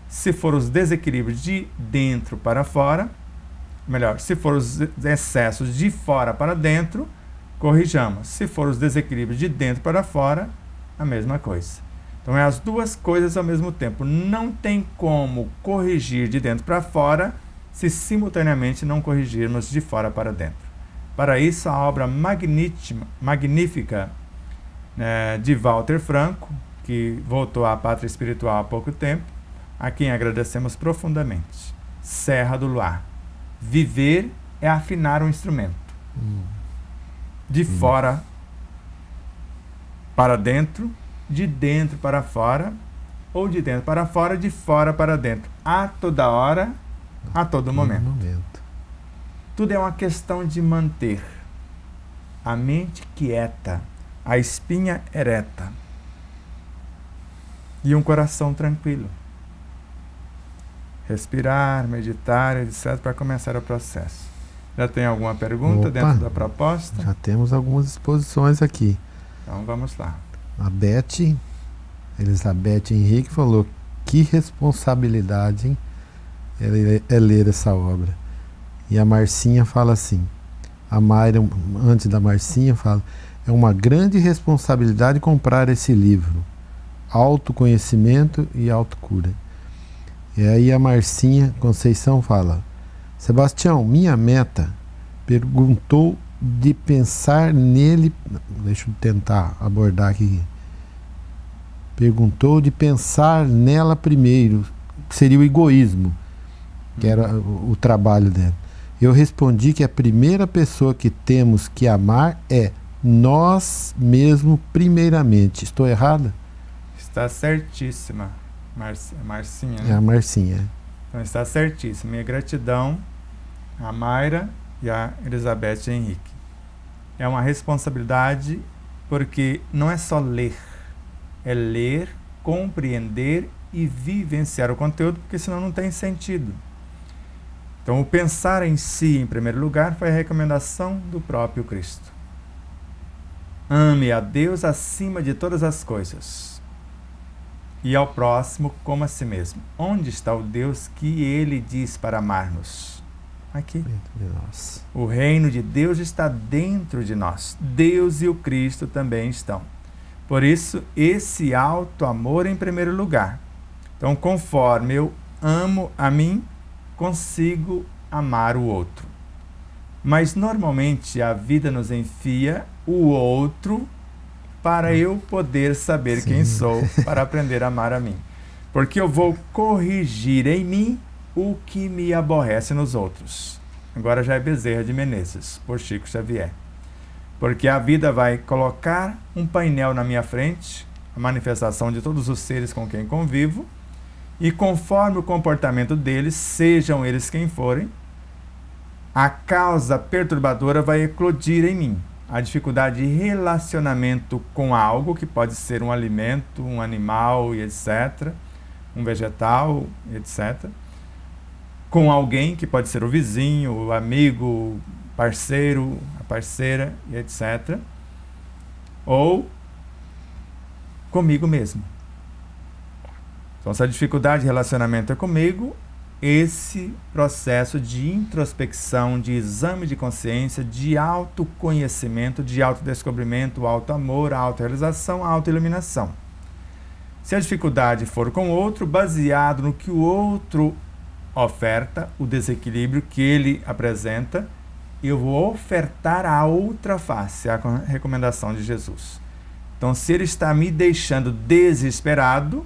Se for os desequilíbrios de dentro para fora, melhor, se for os excessos de fora para dentro, corrijamos. Se for os desequilíbrios de dentro para fora, a mesma coisa. Então, é as duas coisas ao mesmo tempo. Não tem como corrigir de dentro para fora se simultaneamente não corrigirmos de fora para dentro. Para isso, a obra magnífica de Walter Franco, que voltou à pátria espiritual há pouco tempo, a quem agradecemos profundamente. Serra do Luar. Viver é afinar um instrumento. De fora para dentro, de dentro para fora, ou de dentro para fora, de fora para dentro. A toda hora, a todo momento. Tudo é uma questão de manter a mente quieta, a espinha ereta e um coração tranquilo. Respirar, meditar, etc., para começar o processo. Já tem alguma pergunta dentro da proposta? Já temos algumas exposições aqui. Então vamos lá. A Elizabeth Henrique falou: que responsabilidade, hein? É ler essa obra. E a Marcinha fala assim, a Mayra, antes da Marcinha, fala: é uma grande responsabilidade comprar esse livro, Autoconhecimento e Autocura. E aí a Marcinha Conceição fala: Sebastião, minha meta perguntou de pensar nele, deixa eu tentar abordar aqui, perguntou de pensar nela primeiro, que seria o egoísmo, que era o trabalho dela. Eu respondi que a primeira pessoa que temos que amar é nós mesmos primeiramente. Estou errada? Está certíssima, Marcinha. Né? É a Marcinha. Então está certíssima. Minha gratidão a Mayra e a Elizabeth Henrique. É uma responsabilidade, porque não é só ler, é ler, compreender e vivenciar o conteúdo, porque senão não tem sentido. Então, o pensar em si, em primeiro lugar, foi a recomendação do próprio Cristo. Ame a Deus acima de todas as coisas e ao próximo como a si mesmo. Onde está o Deus que Ele diz para amar-nos? Aqui. Dentro de nós. O reino de Deus está dentro de nós. Deus e o Cristo também estão. Por isso, esse alto amor em primeiro lugar. Então, conforme eu amo a mim, consigo amar o outro. Mas, normalmente, a vida nos enfia o outro para eu poder saber quem sou, para aprender a amar a mim. Porque eu vou corrigir em mim o que me aborrece nos outros. Agora já é Bezerra de Menezes, por Chico Xavier. Porque a vida vai colocar um painel na minha frente, a manifestação de todos os seres com quem convivo, e conforme o comportamento deles, sejam eles quem forem, a causa perturbadora vai eclodir em mim. A dificuldade de relacionamento com algo, que pode ser um alimento, um animal e etc., um vegetal, etc., com alguém, que pode ser o vizinho, o amigo, o parceiro, a parceira, e etc., ou comigo mesmo. Então, se a dificuldade de relacionamento é comigo, esse processo de introspecção, de exame de consciência, de autoconhecimento, de autodescobrimento, autoamor, autorrealização, autoiluminação. Se a dificuldade for com o outro, baseado no que o outro oferta, o desequilíbrio que ele apresenta, eu vou ofertar a outra face, a recomendação de Jesus. Então, se ele está me deixando desesperado,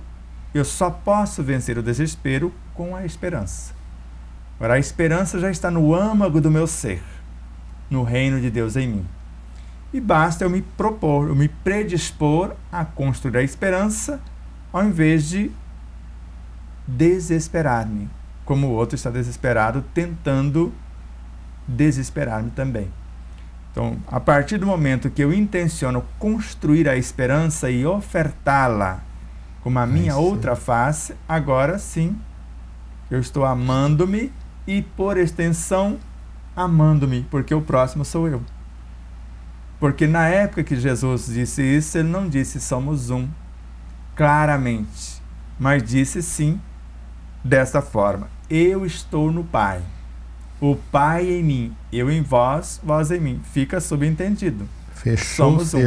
eu só posso vencer o desespero com a esperança. Agora, a esperança já está no âmago do meu ser, no reino de Deus em mim. E basta eu me propor, eu me predispor a construir a esperança, ao invés de desesperar-me, como o outro está desesperado, tentando desesperar-me também. Então, a partir do momento que eu intenciono construir a esperança e ofertá-la como a minha outra face, agora sim, eu estou amando-me e, por extensão, amando-me, porque o próximo sou eu. Porque na época que Jesus disse isso, ele não disse somos um, claramente, mas disse sim, desta forma: eu estou no Pai, o Pai em mim, eu em vós, vós em mim. Fica subentendido. Fechou somos um.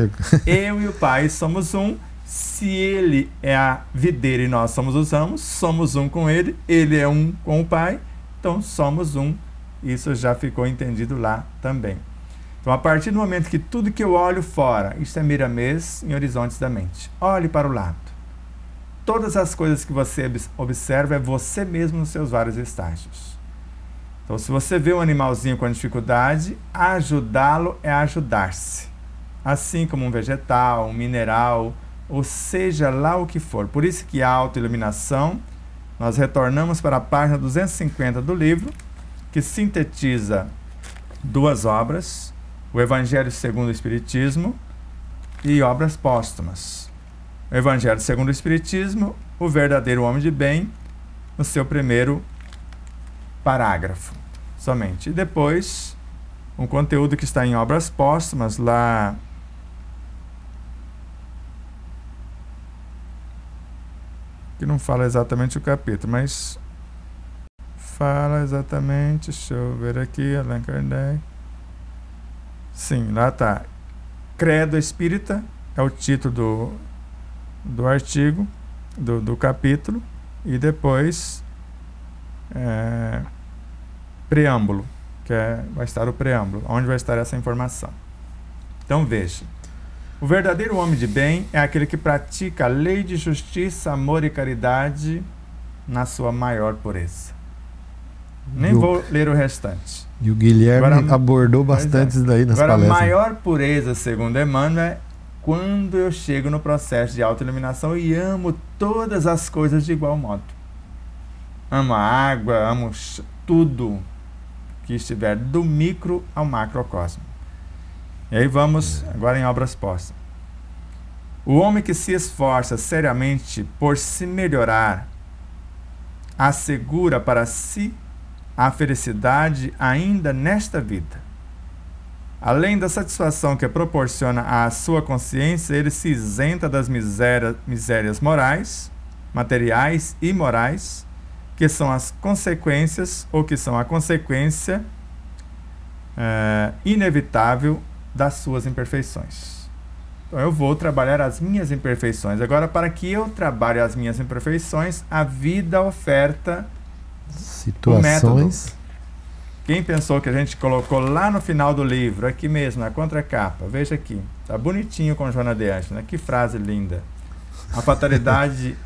Eu e o Pai somos um. Se ele é a videira e nós somos os ramos, somos um com ele, ele é um com o Pai, então somos um. Isso já ficou entendido lá também. Então, a partir do momento que tudo que eu olho fora, isso é miramês em horizontes da mente. Olhe para o lado. Todas as coisas que você observa é você mesmo nos seus vários estágios. Então, se você vê um animalzinho com dificuldade, ajudá-lo é ajudar-se. Assim como um vegetal, um mineral, ou seja lá o que for. Por isso que a autoiluminação, nós retornamos para a página 250 do livro, que sintetiza duas obras, o Evangelho segundo o Espiritismo e obras póstumas. O Evangelho segundo o Espiritismo, o verdadeiro homem de bem, no seu primeiro parágrafo, somente. E depois, um conteúdo que está em obras póstumas, lá que não fala exatamente o capítulo, mas fala exatamente, deixa eu ver aqui, Allan Kardec. Sim, lá está. Credo Espírita, é o título do artigo, do capítulo, e depois preâmbulo, vai estar o preâmbulo, onde vai estar essa informação. Então veja. O verdadeiro homem de bem é aquele que pratica a lei de justiça, amor e caridade na sua maior pureza. Nem vou ler o restante. E o Guilherme abordou bastante isso daí nas palestras. Agora, a maior pureza, segundo Emmanuel, é quando eu chego no processo de autoiluminação e amo todas as coisas de igual modo. Amo a água, amo tudo que estiver do micro ao macrocosmo. E aí vamos agora em obras póstumas. O homem que se esforça seriamente por se melhorar assegura para si a felicidade ainda nesta vida. Além da satisfação que proporciona à sua consciência, ele se isenta das misérias morais, materiais e morais, que são as consequências, ou que são a consequência inevitável das suas imperfeições. Então eu vou trabalhar as minhas imperfeições. Agora, para que eu trabalhe as minhas imperfeições, a vida oferta situações. Quem pensou que a gente colocou lá no final do livro, aqui mesmo, na contracapa, veja aqui, tá bonitinho com Joana de Ângeles, né? Que frase linda. A fatalidade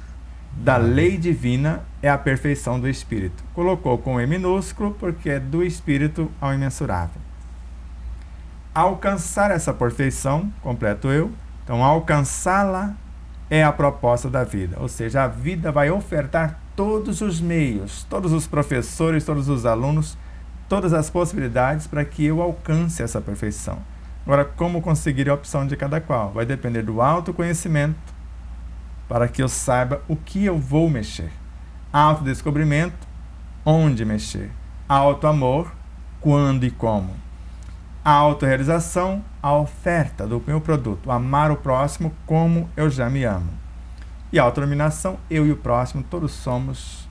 da lei divina é a perfeição do espírito. Colocou com E minúsculo porque é do espírito ao imensurável. Alcançar essa perfeição, completo eu, então alcançá-la é a proposta da vida, ou seja, a vida vai ofertar todos os meios, todos os professores, todos os alunos, todas as possibilidades para que eu alcance essa perfeição. Agora, como conseguir a opção de cada qual? Vai depender do autoconhecimento, para que eu saiba o que eu vou mexer. Autodescobrimento, onde mexer. Autoamor, quando e como. A autorrealização, a oferta do meu produto. Amar o próximo como eu já me amo. E a autoiluminação, eu e o próximo, todos somos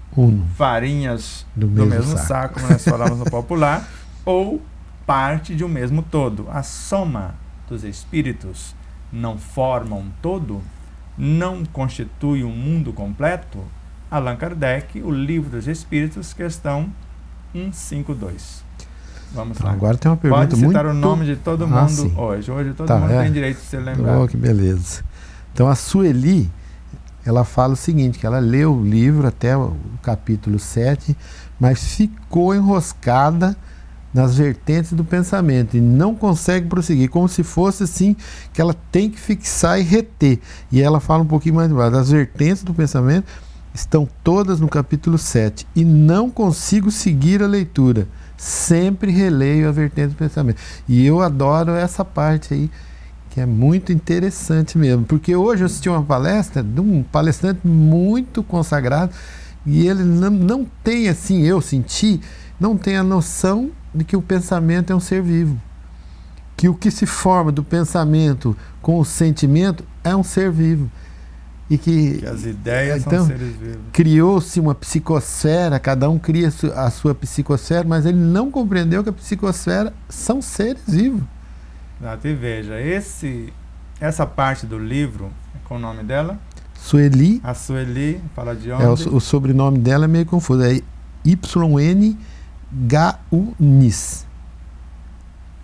farinhas do mesmo saco, como nós falamos no popular, ou parte de um mesmo todo. A soma dos espíritos não forma um todo? Não constitui um mundo completo? Allan Kardec, o Livro dos Espíritos, questão 152. Vamos lá. Agora tem uma pergunta Pode citar o nome de todo mundo hoje. Hoje todo mundo tem direito de ser lembrado. Oh, que beleza. Então a Sueli, ela fala o seguinte, que ela leu o livro até o capítulo 7, mas ficou enroscada nas vertentes do pensamento e não consegue prosseguir, como se fosse assim, que ela tem que fixar e reter. E ela fala um pouquinho mais embaixo, as vertentes do pensamento estão todas no capítulo 7 e não consigo seguir a leitura, sempre releio a vertente do pensamento. E eu adoro essa parte aí, que é muito interessante mesmo, porque hoje eu assisti uma palestra de um palestrante muito consagrado e ele não tem, assim, eu senti, não tem a noção de que o pensamento é um ser vivo, que o que se forma do pensamento com o sentimento é um ser vivo, e que as ideias então, são seres vivos. Criou-se uma psicosfera, cada um cria a sua psicosfera, mas ele não compreendeu que a psicosfera são seres vivos. Exato, e veja, essa parte do livro, qual o nome dela? Sueli. A Sueli, fala de onde? O sobrenome dela é meio confuso, é Y-N-G-U-N-I-S.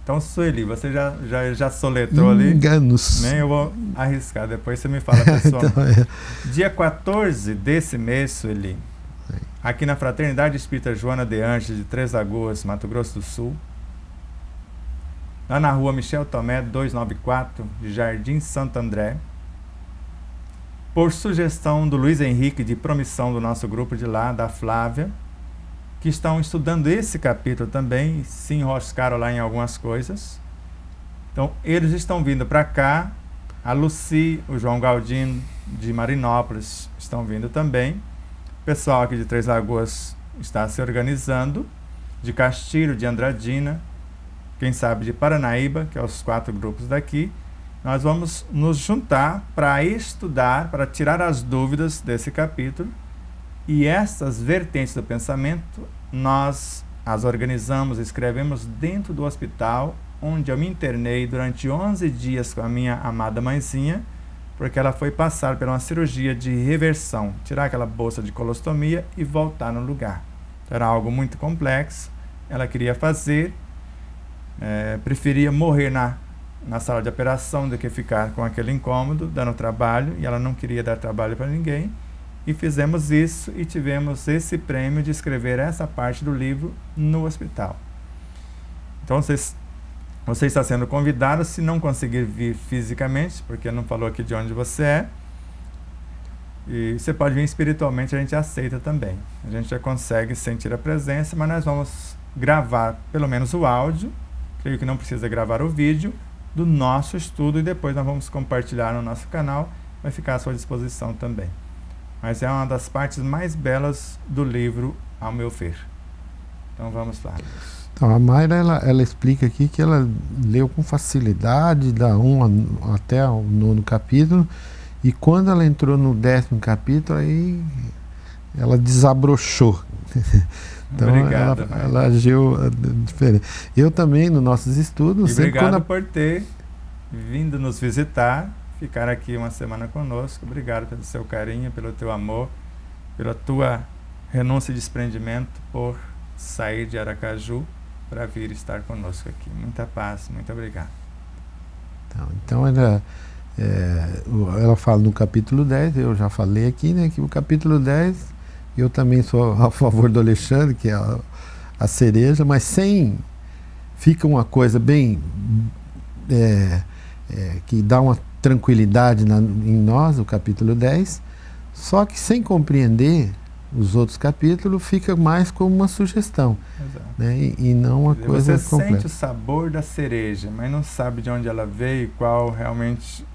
Então, Sueli, você já soletrou ali? Enganos. Nem eu vou arriscar, depois você me fala, pessoal. Então, Dia 14 desse mês, Sueli, aqui na Fraternidade Espírita Joana de Ângeles, de Três Lagoas, Mato Grosso do Sul, lá na rua Michel Tomé, 294, de Jardim Santo André, por sugestão do Luiz Henrique, de promissão do nosso grupo de lá, da Flávia, que estão estudando esse capítulo também, se enroscaram lá em algumas coisas. Então, eles estão vindo para cá, a Luci, o João Galdino, de Marinópolis, estão vindo também. O pessoal aqui de Três Lagoas está se organizando, de Castilho, de Andradina, quem sabe de Paranaíba, que é os 4 grupos daqui. Nós vamos nos juntar para estudar, para tirar as dúvidas desse capítulo. E essas vertentes do pensamento, nós as organizamos, escrevemos dentro do hospital, onde eu me internei durante 11 dias com a minha amada mãezinha, porque ela foi passar por uma cirurgia de reversão, tirar aquela bolsa de colostomia e voltar no lugar. Era algo muito complexo, ela queria fazer, preferia morrer na sala de operação do que ficar com aquele incômodo, dando trabalho, e ela não queria dar trabalho para ninguém. E fizemos isso e tivemos esse prêmio de escrever essa parte do livro no hospital. Então, você está sendo convidado, se não conseguir vir fisicamente, porque não falou aqui de onde você é, e você pode vir espiritualmente, a gente aceita também. A gente já consegue sentir a presença, mas nós vamos gravar pelo menos o áudio, creio que não precisa gravar o vídeo, do nosso estudo, e depois nós vamos compartilhar no nosso canal, vai ficar à sua disposição também. Mas é uma das partes mais belas do livro, ao meu ver. Então vamos lá. Então, a Mayra, ela explica aqui que ela leu com facilidade, da 1 até o 9º capítulo, e quando ela entrou no 10º capítulo, aí ela desabrochou. Então, obrigado, ela agiu diferente. Eu também, nos nossos estudos... E obrigado por ter vindo nos visitar, ficar aqui uma semana conosco. Obrigado pelo seu carinho, pelo teu amor, pela tua renúncia e desprendimento por sair de Aracaju para vir estar conosco aqui. Muita paz, muito obrigado. Então ela fala no capítulo 10, eu já falei aqui, né, que o capítulo 10, eu também sou a favor do Alexandre, que é a cereja, mas fica uma coisa bem, que dá uma tranquilidade em nós, o capítulo 10, só que sem compreender os outros capítulos, fica mais como uma sugestão, né? E não uma coisa completa. Você sente o sabor da cereja, mas não sabe de onde ela veio e qual realmente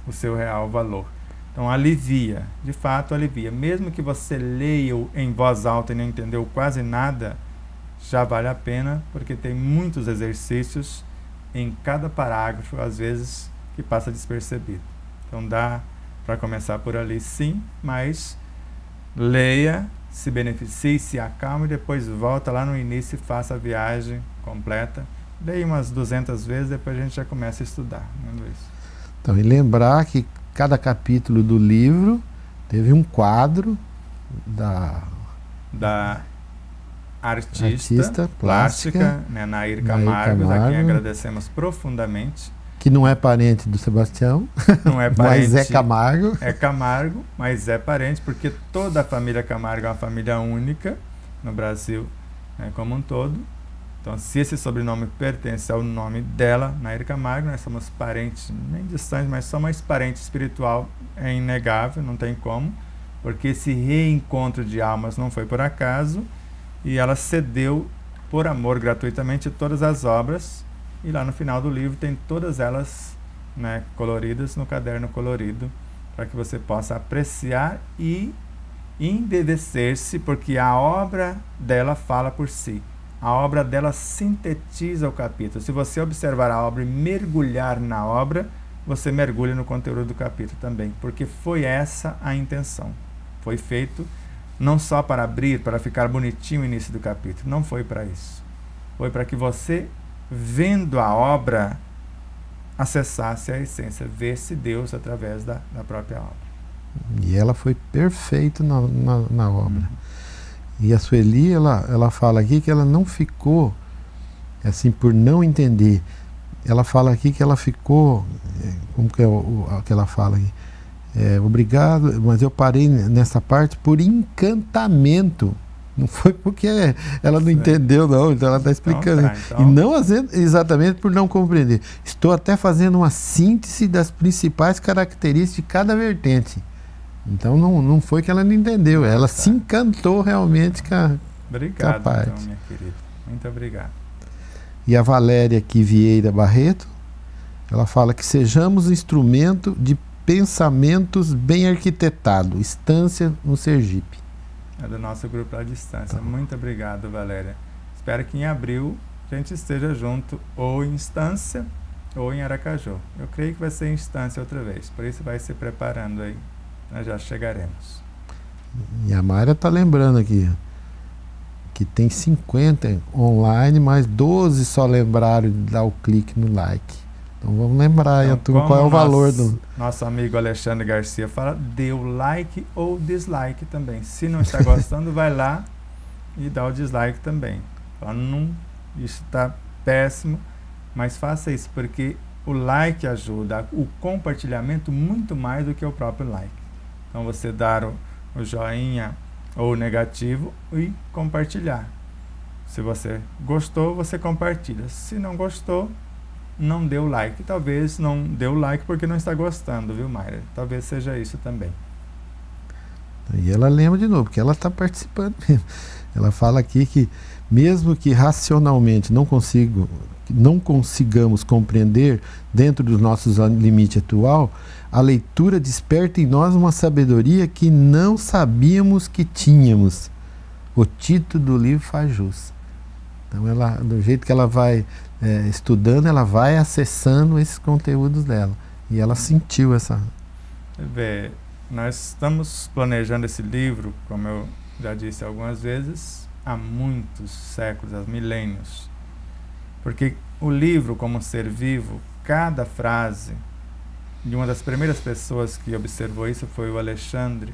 o seu real valor. Então alivia, de fato alivia. Mesmo que você leia em voz alta e não entendeu quase nada, já vale a pena, porque tem muitos exercícios em cada parágrafo, às vezes, que passa despercebido. Então dá para começar por ali sim, mas leia se beneficie, se acalme e depois volta lá no início e faça a viagem completa. Leia umas 200 vezes, depois a gente já começa a estudar, né, Luiz? Então, e lembrar que cada capítulo do livro teve um quadro da artista plástica, né, Nair Camargo, a quem agradecemos profundamente. Que não é parente do Sebastião, não é parente, mas é Camargo. É Camargo, mas é parente, porque toda a família Camargo é uma família única no Brasil, né, como um todo. Então, se esse sobrenome pertence ao nome dela, Nair Camargo, nós somos parentes, nem distantes, mas somos parente espiritual, é inegável, não tem como, porque esse reencontro de almas não foi por acaso, e ela cedeu por amor gratuitamente todas as obras, e lá no final do livro tem todas elas, né, coloridas no caderno colorido, para que você possa apreciar e embevecer-se, porque a obra dela fala por si. A obra dela sintetiza o capítulo. Se você observar a obra e mergulhar na obra, você mergulha no conteúdo do capítulo também, porque foi essa a intenção. Foi feito não só para abrir, para ficar bonitinho o início do capítulo, não foi para isso. Foi para que você, vendo a obra, acessasse a essência, vê-se Deus através da própria obra. E ela foi perfeita na obra. E a Sueli, ela fala aqui que ela não ficou, assim, por não entender. Ela fala aqui que ela ficou, como que é o que ela fala aqui? Obrigado, mas eu parei nessa parte por encantamento. Não foi porque ela não entendeu, não. Então ela está explicando. Então. E não exatamente por não compreender. Estou até fazendo uma síntese das principais características de cada vertente. Então não foi que ela não entendeu. Ela se encantou realmente com a parte. Então, minha querida. Muito obrigado. E a Valéria aqui, Vieira Barreto, ela fala que sejamos instrumento de pensamentos bem arquitetados. Estância no Sergipe. É do nosso grupo à distância. Tá. Muito obrigado, Valéria. Espero que em abril a gente esteja junto, ou em Estância, ou em Aracaju. Eu creio que vai ser em Estância outra vez, por isso vai se preparando aí. Nós já chegaremos. E a Mayra está lembrando aqui que tem 50 online, mas 12 só lembraram de dar o clique no like. Então vamos lembrar então, qual é o valor do... Nosso amigo Alexandre Garcia fala, dê o like ou dislike também. Se não está gostando, vai lá e dá o dislike também. Fala, isso está péssimo, mas faça isso, porque o like ajuda, o compartilhamento muito mais do que o próprio like. Então você dar o joinha ou o negativo e compartilhar. Se você gostou, você compartilha. Se não gostou, não dê o like. Talvez não dê o like porque não está gostando, viu, Mayra? Talvez seja isso também. E ela lembra de novo, porque ela está participando mesmo. Ela fala aqui que mesmo que racionalmente não consigamos compreender dentro dos nossos limites atual, a leitura desperta em nós uma sabedoria que não sabíamos que tínhamos. O título do livro faz jus. Então, ela, do jeito que ela vai estudando, ela vai acessando esses conteúdos dela. E ela sentiu essa... Nós estamos planejando esse livro, como eu já disse algumas vezes, há muitos séculos, há milênios. Porque o livro, como ser vivo, cada frase, e uma das primeiras pessoas que observou isso foi o Alexandre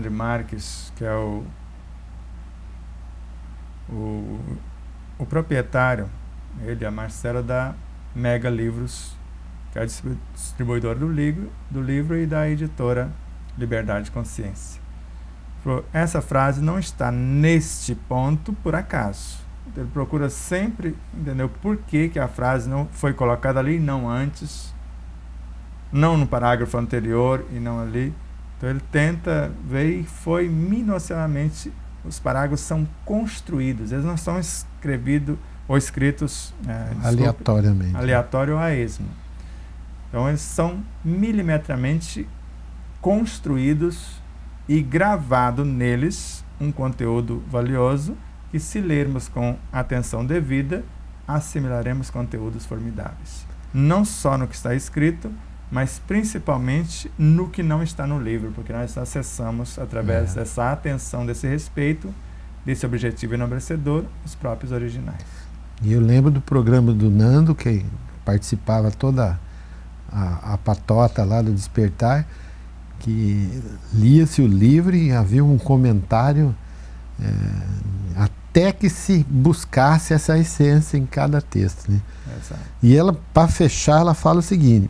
Marques, que é o proprietário, ele, a Marcela, da Mega Livros, que é a distribuidora do livro e da editora Liberdade de Consciência. Essa frase não está neste ponto por acaso. Ele procura sempre entender por que a frase não foi colocada ali, não antes, não no parágrafo anterior e não ali. Então ele tenta ver e foi minuciosamente, os parágrafos são construídos, eles não são escritos aleatoriamente. Aleatório ou a esmo. Então eles são milimetramente construídos e gravado neles um conteúdo valioso que, se lermos com atenção devida, assimilaremos conteúdos formidáveis. Não só no que está escrito, mas principalmente no que não está no livro, porque nós acessamos, através dessa atenção, desse respeito, desse objetivo enobrecedor, os próprios originais. E eu lembro do programa do Nando, que participava toda a patota lá do Despertar, que lia-se o livro e havia um comentário até que se buscasse essa essência em cada texto, né? Exato. E ela, para fechar, ela fala o seguinte: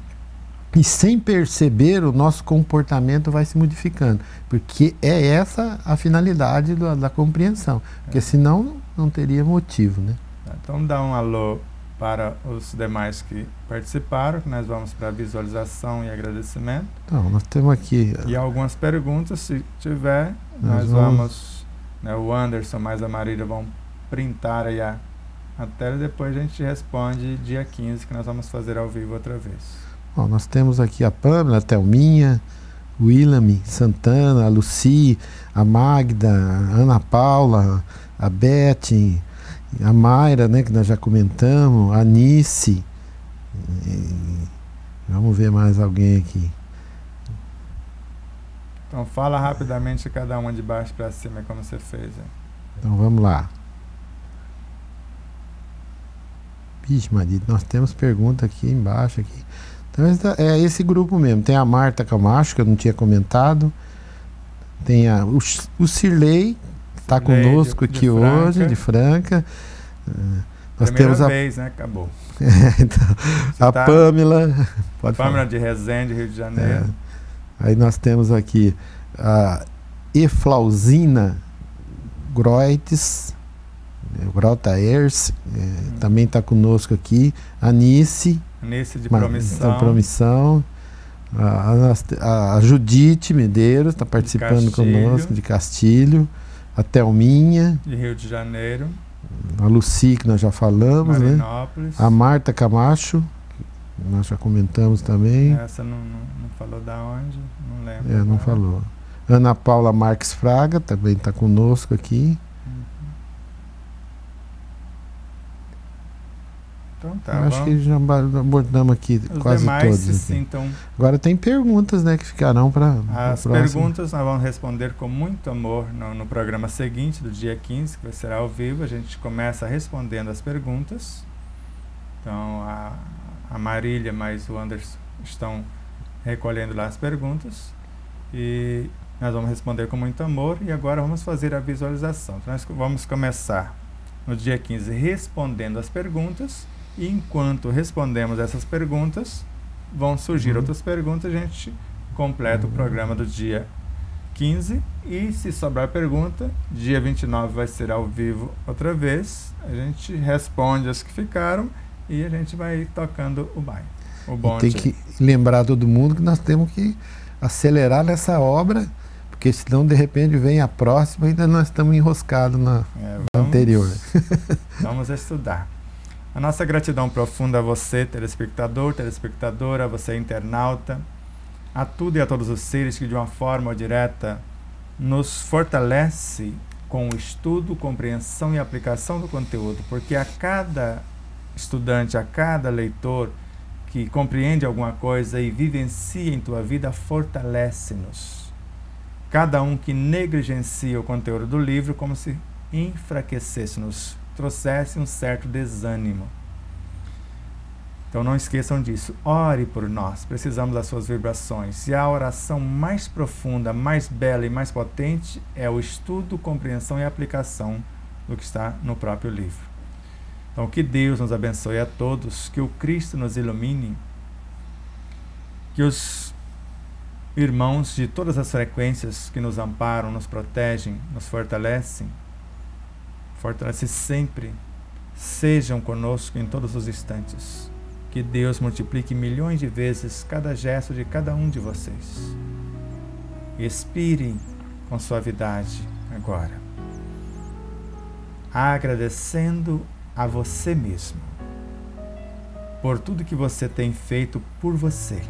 e sem perceber, o nosso comportamento vai se modificando, porque é essa a finalidade da compreensão, porque senão não teria motivo, né? Então dá um alô para os demais que participaram, que nós vamos para a visualização e agradecimento. Então, nós temos aqui... E algumas perguntas, se tiver, nós vamos... Né, o Anderson mais a Marília vão printar aí a tela e depois a gente responde dia 15, que nós vamos fazer ao vivo outra vez. Bom, nós temos aqui a Pamela, a Thelminha, o William Santana, a Lucy, a Magda, a Ana Paula, a Beth, a Mayra, né, que nós já comentamos, a Nice. Vamos ver mais alguém aqui. Então fala rapidamente cada uma de baixo para cima, como você fez. Hein? Então vamos lá. Vixe, Maria, nós temos pergunta aqui embaixo. Aqui. Então é esse grupo mesmo. Tem a Marta Camacho, que eu não tinha comentado. Tem o Cirlei, que está conosco aqui hoje, de Franca. Nós temos vez, né? Acabou. Então, a Pamela. Pamela de Resende, Rio de Janeiro. Aí nós temos aqui a Eflauzina Groites, Grotaers, também está conosco aqui. A Nice de Promissão. A Judite Medeiros está participando conosco, de Castilho. A Thelminha, de Rio de Janeiro. A Lucy, que nós já falamos, né? A Marta Camacho, que nós já comentamos também. Essa não falou da onde, não lembro. Não falou. Ana Paula Marques Fraga também está conosco aqui. Então tá. Eu acho que já abordamos aqui os quase demais todos. Se sintam... Agora tem perguntas, né, que ficarão para as perguntas nós vamos responder com muito amor no programa seguinte, do dia 15, que vai ser ao vivo. A gente começa respondendo as perguntas. Então a Marília mais o Anderson estão recolhendo lá as perguntas e nós vamos responder com muito amor. E agora vamos fazer a visualização. Então nós vamos começar no dia 15 respondendo as perguntas. E enquanto respondemos essas perguntas, vão surgir outras perguntas, a gente completa o programa do dia 15. E se sobrar pergunta, dia 29 vai ser ao vivo outra vez. A gente responde as que ficaram e a gente vai tocando o baile. Tem que lembrar todo mundo que nós temos que acelerar nessa obra, porque senão de repente vem a próxima e ainda nós estamos enroscados na anterior. Vamos estudar. A nossa gratidão profunda a você, telespectador, telespectadora, a você, internauta, a tudo e a todos os seres que de uma forma ou direta nos fortalece com o estudo, compreensão e aplicação do conteúdo, porque a cada estudante, a cada leitor que compreende alguma coisa e vivencia em tua vida, fortalece-nos. Cada um que negligencia o conteúdo do livro, como se enfraquecesse-nos, trouxesse um certo desânimo. Então não esqueçam disso. Ore por nós, precisamos das suas vibrações. E a oração mais profunda, mais bela e mais potente é o estudo, compreensão e aplicação do que está no próprio livro. Então que Deus nos abençoe a todos, que o Cristo nos ilumine, que os irmãos de todas as frequências que nos amparam, nos protegem, nos fortalecem sempre, sejam conosco em todos os instantes. Que Deus multiplique milhões de vezes cada gesto de cada um de vocês. Expirem com suavidade agora, agradecendo a você mesmo por tudo que você tem feito por você.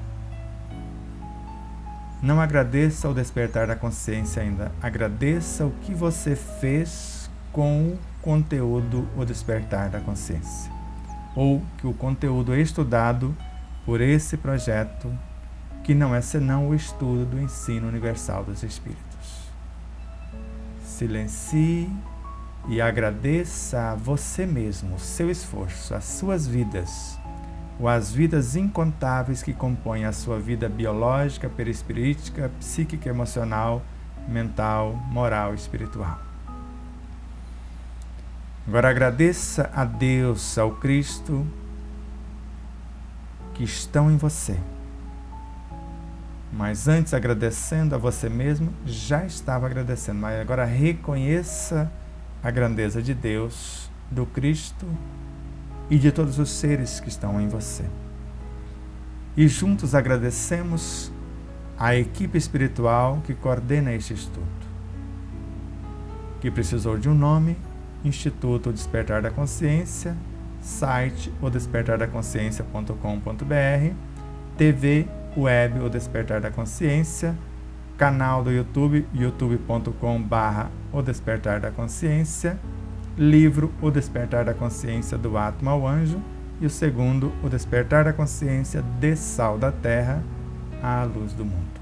Não agradeça ao despertar da consciência ainda, agradeça o que você fez com o conteúdo O Despertar da Consciência, ou que o conteúdo estudado por esse projeto que não é senão o estudo do ensino universal dos Espíritos. Silencie e agradeça a você mesmo o seu esforço, as suas vidas, ou as vidas incontáveis que compõem a sua vida biológica, perispirítica, psíquica, emocional, mental, moral e espiritual. Agora agradeça a Deus, ao Cristo, que estão em você. Mas antes, agradecendo a você mesmo, já estava agradecendo. Mas agora reconheça a grandeza de Deus, do Cristo e de todos os seres que estão em você. E juntos agradecemos a equipe espiritual que coordena este estudo, que precisou de um nome: Instituto Despertar da Consciência, site odespertardaconsciência.com.br, TV web O Despertar da Consciência, canal do YouTube, youtube.com/O Despertar da Consciência, livro O Despertar da Consciência do Átomo ao Anjo, e o segundo, O Despertar da Consciência de Sal da Terra à Luz do Mundo.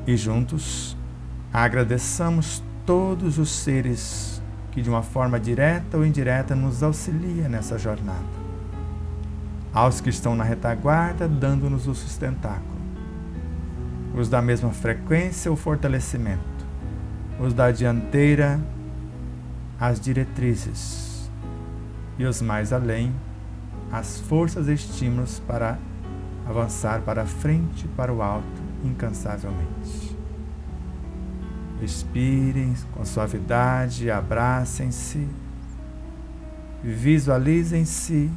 E juntos agradeçamos todos os seres que de uma forma direta ou indireta nos auxiliam nessa jornada. Aos que estão na retaguarda, dando-nos o sustentáculo. Os da mesma frequência, o fortalecimento. Os da dianteira, as diretrizes. E os mais além, as forças e estímulos para avançar para a frente, para o alto, incansavelmente. Respirem com suavidade, abracem-se, visualizem-se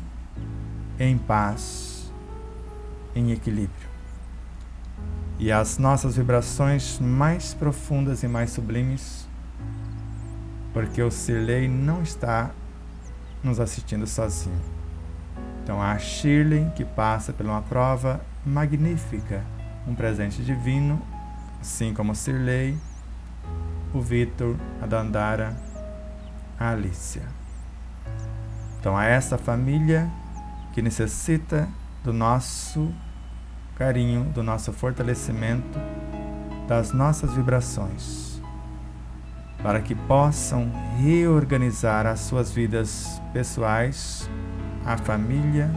em paz, em equilíbrio. E as nossas vibrações mais profundas e mais sublimes, porque o Sirley não está nos assistindo sozinho. Então a Shirley, que passa por uma prova magnífica, um presente divino, assim como o Sirley, o Vitor, a Dandara, a Alicia. Então a essa família que necessita do nosso carinho, do nosso fortalecimento, das nossas vibrações, para que possam reorganizar as suas vidas pessoais, a família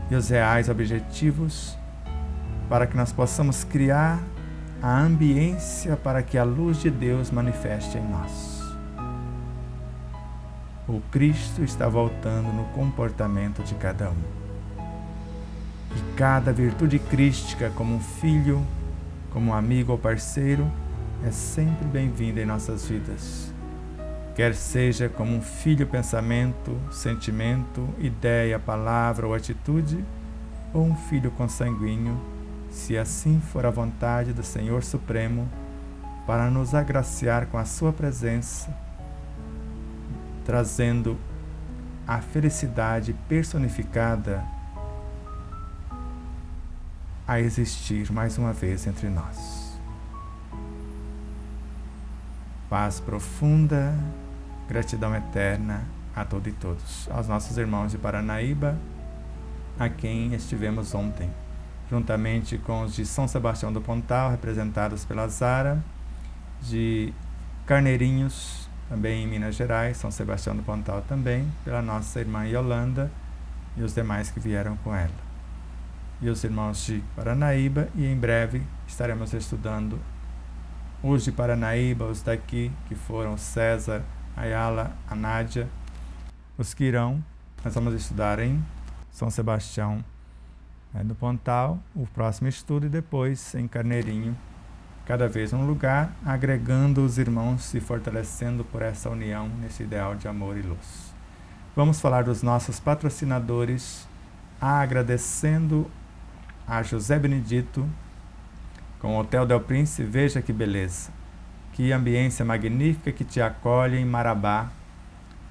e os reais objetivos, para que nós possamos criar a ambiência para que a luz de Deus manifeste em nós. O Cristo está voltando no comportamento de cada um. E cada virtude crística, como um filho, como um amigo ou parceiro, é sempre bem-vinda em nossas vidas. Quer seja como um filho pensamento, sentimento, ideia, palavra ou atitude, ou um filho consanguíneo, se assim for a vontade do Senhor Supremo, para nos agraciar com a sua presença, trazendo a felicidade personificada a existir mais uma vez entre nós. Paz profunda, gratidão eterna a todos e todos. Aos nossos irmãos de Paranaíba, a quem estivemos ontem, juntamente com os de São Sebastião do Pontal, representados pela Zara, de Carneirinhos, também em Minas Gerais, São Sebastião do Pontal também, pela nossa irmã Yolanda e os demais que vieram com ela. E os irmãos de Paranaíba, e em breve estaremos estudando os de Paranaíba, os daqui, que foram César, Ayala, a Nádia, os que irão, nós vamos estudar em São Sebastião do Pontal, o próximo estudo, e depois em Carneirinho, cada vez um lugar, agregando os irmãos e fortalecendo por essa união, nesse ideal de amor e luz. Vamos falar dos nossos patrocinadores, agradecendo a José Benedito, com o Hotel Del Príncipe. Veja que beleza, que ambiência magnífica que te acolhe em Marabá.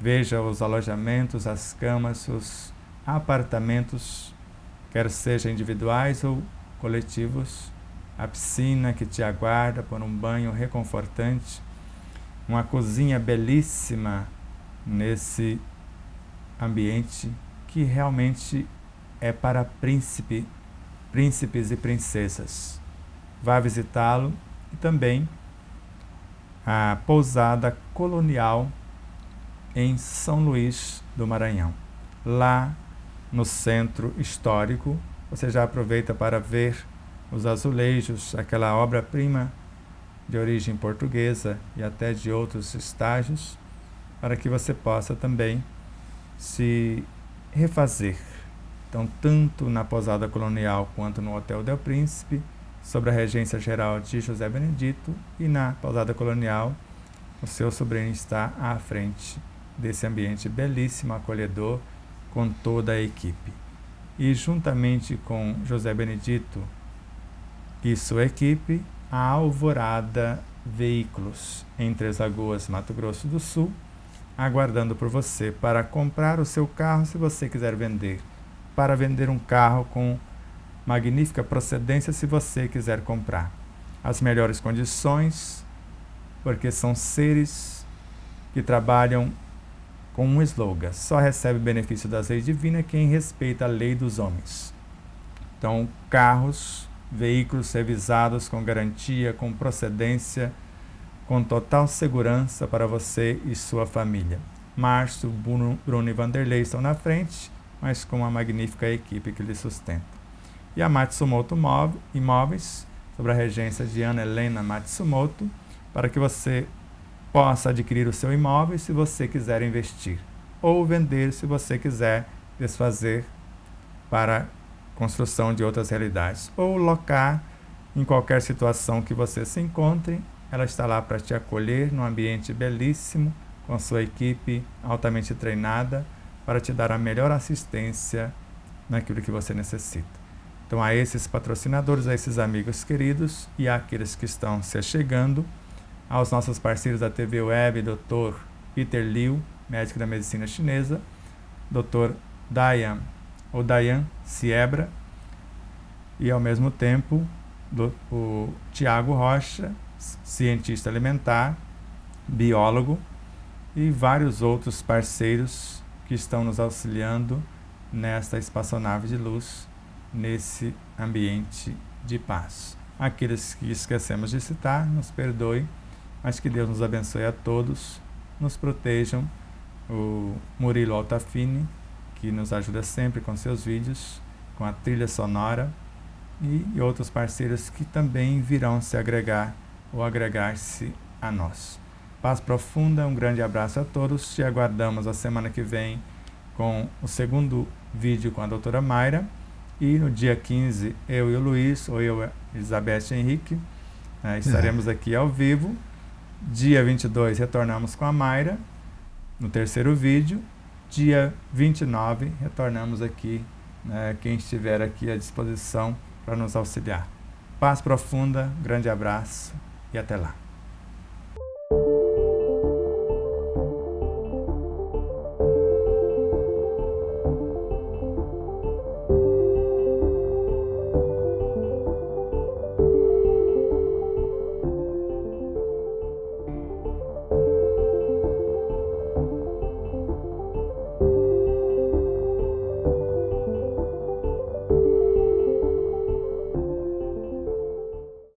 Veja os alojamentos, as camas, os apartamentos, quer sejam individuais ou coletivos, a piscina que te aguarda por um banho reconfortante, uma cozinha belíssima nesse ambiente que realmente é para príncipes e princesas. Vá visitá-lo, e também a pousada colonial em São Luís do Maranhão. Lá no centro histórico, você já aproveita para ver os azulejos, aquela obra-prima de origem portuguesa e até de outros estágios, para que você possa também se refazer. Então, tanto na pousada colonial quanto no Hotel Del Príncipe, sob a regência geral de José Benedito, e na pousada colonial, o seu sobrinho está à frente desse ambiente belíssimo, acolhedor, com toda a equipe. E juntamente com José Benedito e sua equipe, a Alvorada Veículos, em Três Lagoas, Mato Grosso do Sul, aguardando por você para comprar o seu carro, se você quiser vender, para vender um carro com magnífica procedência, se você quiser comprar. As melhores condições, porque são seres que trabalham com um slogan: só recebe benefício das leis divinas quem respeita a lei dos homens. Então, carros, veículos revisados com garantia, com procedência, com total segurança para você e sua família. Márcio, Bruno e Vanderlei estão na frente, mas com uma magnífica equipe que lhe sustenta. E a Matsumoto Imóveis, sob a regência de Ana Helena Matsumoto, para que você possa adquirir o seu imóvel se você quiser investir, ou vender se você quiser desfazer para construção de outras realidades, ou locar em qualquer situação que você se encontre. Ela está lá para te acolher num ambiente belíssimo, com sua equipe altamente treinada, para te dar a melhor assistência naquilo que você necessita. Então, a esses patrocinadores, a esses amigos queridos e àqueles que estão se chegando, aos nossos parceiros da TV Web, Dr. Peter Liu, médico da medicina chinesa, Dr. Dayan Siebra, e ao mesmo tempo o Tiago Rocha, cientista alimentar, biólogo, e vários outros parceiros que estão nos auxiliando nesta espaçonave de luz, nesse ambiente de paz. Aqueles que esquecemos de citar, nos perdoem, mas que Deus nos abençoe a todos, nos protejam. O Murilo Altafini, que nos ajuda sempre com seus vídeos, com a trilha sonora, e outros parceiros que também virão se agregar ou agregar-se a nós. Paz profunda, um grande abraço a todos, te aguardamos a semana que vem com o segundo vídeo com a doutora Mayra, e no dia 15 eu e o Luiz, ou eu e Elizabeth Henrique, estaremos aqui ao vivo. Dia 22 retornamos com a Mayra no terceiro vídeo. Dia 29 retornamos aqui, quem estiver aqui à disposição para nos auxiliar. Paz profunda, grande abraço e até lá.